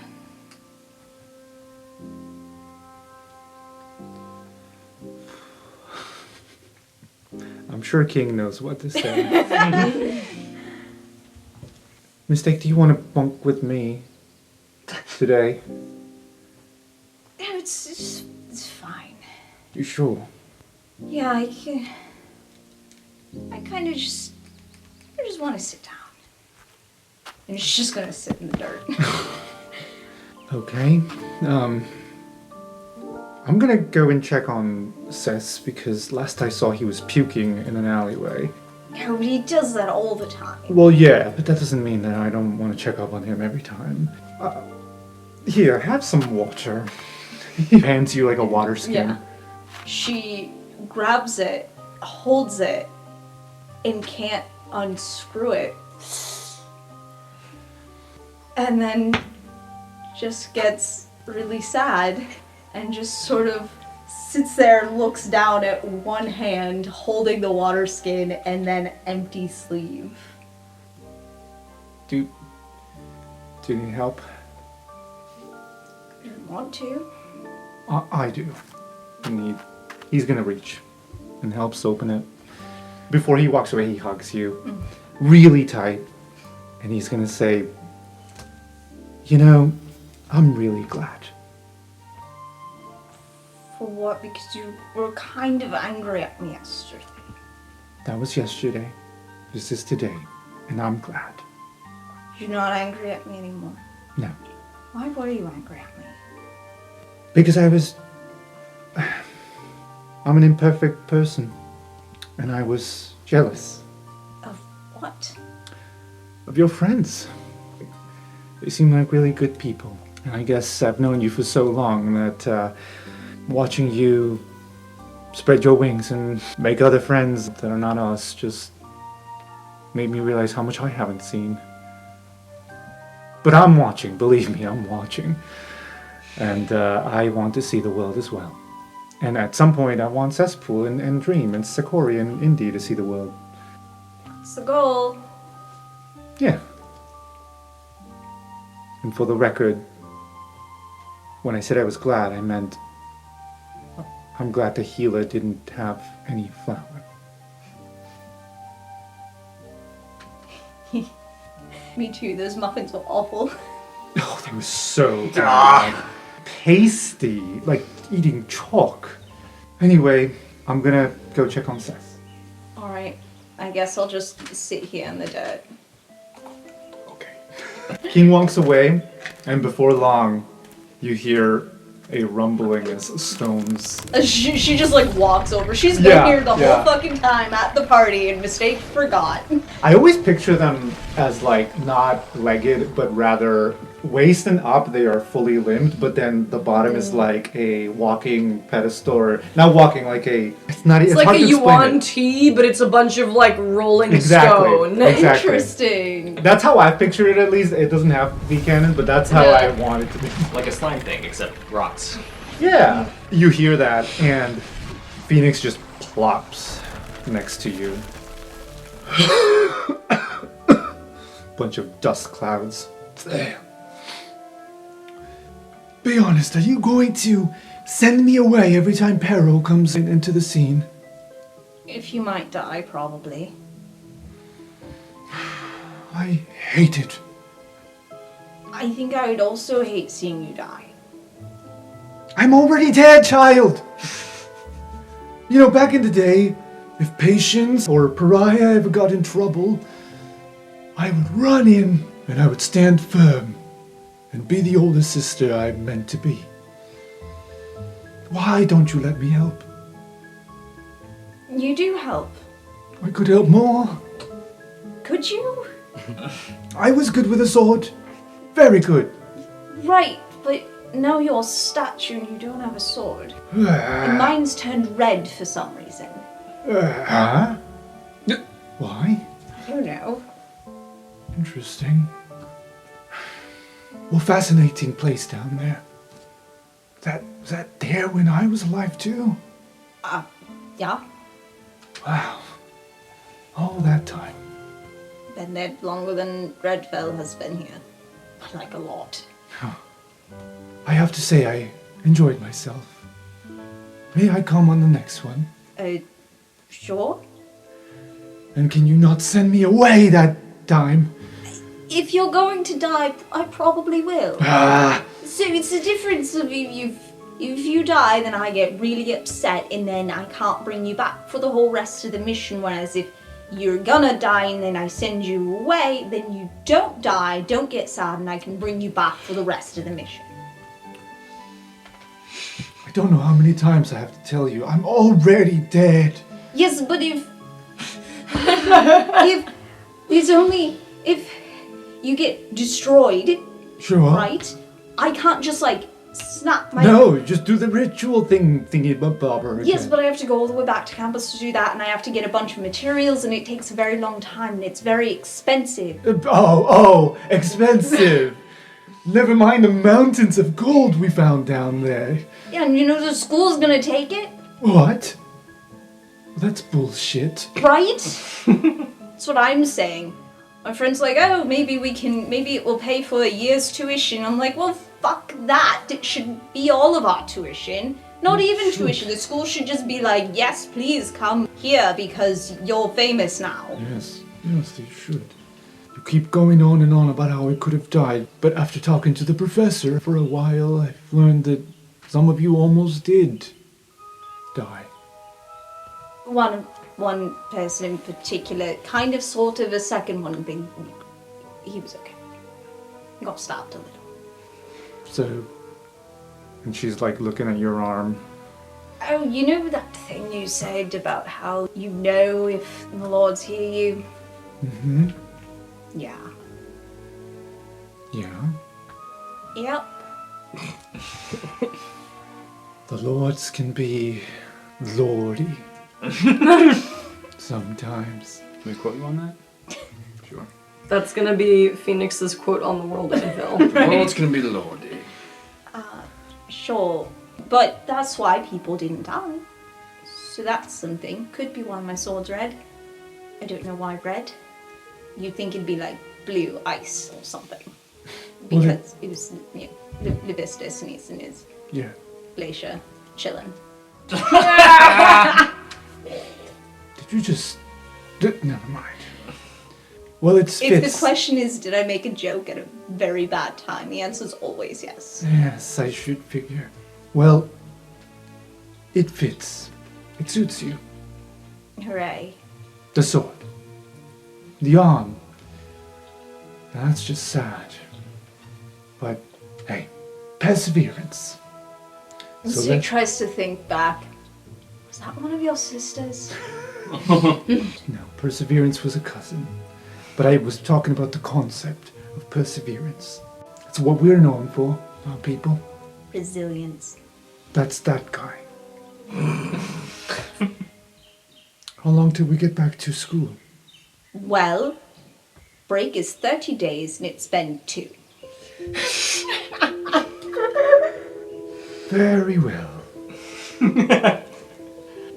I'm sure King knows what to say. Mistake, do you want to bunk with me today? No, it's fine. You sure? Yeah, I kind of just want to sit down. And she's just gonna sit in the dirt. Okay. I'm gonna go and check on Seth because last I saw he was puking in an alleyway. Yeah, but he does that all the time. Well, yeah, but that doesn't mean that I don't want to check up on him every time. Here, have some water. He hands you like a water skin. Yeah. She grabs it, holds it, and can't unscrew it. And then just gets really sad and just sort of sits there and looks down at one hand holding the water skin and then empty sleeve. Do you need help? I don't want to. I do. He's gonna reach and helps open it. Before he walks away, he hugs you really tight. And he's gonna say, I'm really glad. For what? Because you were kind of angry at me yesterday. That was yesterday. This is today. And I'm glad. You're not angry at me anymore. No. Why were you angry at me? Because I'm an imperfect person. And I was jealous. Of what? Of your friends. They seem like really good people. And I guess I've known you for so long that watching you spread your wings and make other friends that are not us just made me realize how much I haven't seen. But I'm watching, believe me, I'm watching. And I want to see the world as well. And at some point I want Cesspool and Dream and Sakori and Indy to see the world. It's the goal. Yeah. And for the record, when I said I was glad, I meant I'm glad the healer didn't have any flour. Me too, those muffins were awful. Oh, they were so bad. Pasty, like eating chalk. Anyway, I'm gonna go check on Seth. Alright, I guess I'll just sit here in the dirt. Okay. King walks away, and before long, you hear a rumbling as stones. She just walks over. She's been here the whole fucking time at the party and Mistake forgot. I always picture them as not legged, but rather waist and up they are fully limbed, but then the bottom is like a walking pedestal, or not walking, like a... It's like hard a to yuan explain tea, but it's a bunch of rolling Exactly. stone. Exactly. Interesting. That's how I picture it, at least. It doesn't have to be canon, but that's how I want it to be. Like a slime thing, except rocks. Yeah. You hear that, and Phoenix just plops next to you. Bunch of dust clouds. Be honest, are you going to send me away every time peril comes into the scene? If you might die, probably. I hate it. I think I would also hate seeing you die. I'm already dead, child! You know, back in the day, if Patience or Pariah ever got in trouble, I would run in and I would stand firm and be the older sister I'm meant to be. Why don't you let me help? You do help. I could help more. Could you? I was good with a sword. Very good. Right, but now you're a statue and you don't have a sword. And mine's turned red for some reason. Huh? Why? I don't know. Interesting. Well, fascinating place down there. Was that there when I was alive too? Yeah? Wow. All that time. Been there longer than Redfell has been here. Like a lot. I have to say I enjoyed myself. May I come on the next one? Sure? And can you not send me away that time? If you're going to die, I probably will. So it's the difference of if you die, then I get really upset and then I can't bring you back for the whole rest of the mission, whereas if you're gonna die and then I send you away, then you don't die, don't get sad, and I can bring you back for the rest of the mission. I don't know how many times I have to tell you, I'm already dead. Yes, but if you get destroyed, Sure. right? I can't just snap my... No, just do the ritual thingy bobber again. Yes, but I have to go all the way back to campus to do that, and I have to get a bunch of materials, and it takes a very long time, and it's very expensive. Expensive. Never mind the mountains of gold we found down there. Yeah, and you know the school's gonna take it, What? That's bullshit. right? That's what I'm saying. My friend's like, oh, maybe it will pay for a year's tuition. I'm like, well, fuck that. It should be all of our tuition. Not even tuition. The school should just be like, yes, please come here because you're famous now. Yes, they should. You keep going on and on about how I could have died, but after talking to the professor for a while, I've learned that some of you almost did die. One person in particular, kind of sort of a second one thing, he was okay. He got stabbed a little. So, And she's like looking at your arm. Oh, you know that thing you said about how you know if the Lords hear you? mm-hmm. Yeah. Yeah. Yep. The Lords can be lordy. Sometimes. Can we quote you on that? Sure. That's gonna be Phoenix's quote on the world anvil. Well, it's gonna be Lordy. Sure. But that's why people didn't die. So that's something. Could be why my sword's red. I don't know why red. You'd think it'd be like blue ice or something. Because it was, you know, Libistus and he's in his glacier chilling. Did you just... Never mind. Well, it fits. If the question is, did I make a joke at a very bad time, the answer is always yes. Yes, I should figure. Well, it fits. It suits you. Hooray. The sword. The arm. That's just sad. But, hey, perseverance. So he tries to think back. Was that one of your sisters? No, perseverance was a cousin. But I was talking about the concept of perseverance. It's what we're known for, our people. Resilience. That's that guy. How long till we get back to school? Well, break is 30 days and it's been 2. Very well.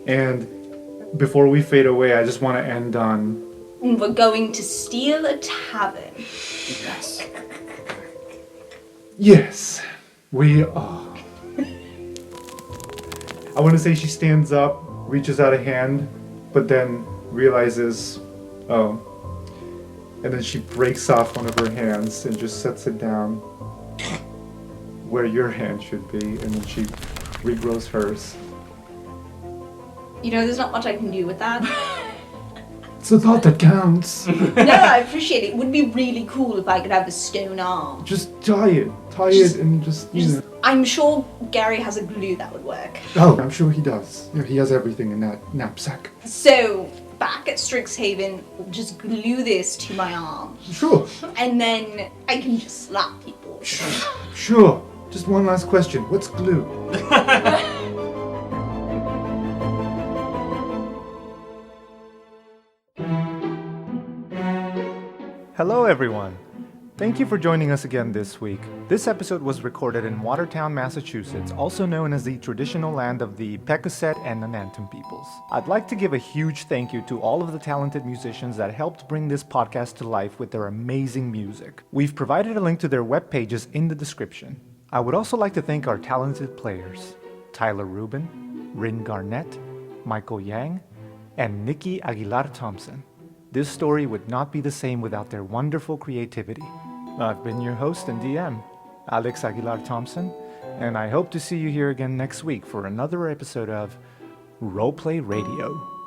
And before we fade away, I just want to end on... We're going to steal a tavern. Yes. Yes, we are. I want to say she stands up, reaches out a hand, but then realizes, oh. And then she breaks off one of her hands and just sets it down where your hand should be, and then she regrows hers. You know, there's not much I can do with that. It's the thought that counts. No, I appreciate it. It would be really cool if I could have a stone arm. Just tie it. Tie it and just, you know. I'm sure Gary has a glue that would work. Oh, I'm sure he does. Yeah, he has everything in that knapsack. So, back at Strixhaven, we'll just glue this to my arm. Sure. And then I can just slap people. Sure. Just one last question. What's glue? Hello, everyone. Thank you for joining us again this week. This episode was recorded in Watertown, Massachusetts, also known as the traditional land of the Pecosset and Nanantum peoples. I'd like to give a huge thank you to all of the talented musicians that helped bring this podcast to life with their amazing music. We've provided a link to their web pages in the description. I would also like to thank our talented players, Tyler Rubin, Rin Garnett, Michael Yang, and Nikki Aguilar-Thompson. This story would not be the same without their wonderful creativity. I've been your host and DM, Alex Aguilar-Thompson, and I hope to see you here again next week for another episode of Roleplay Radio.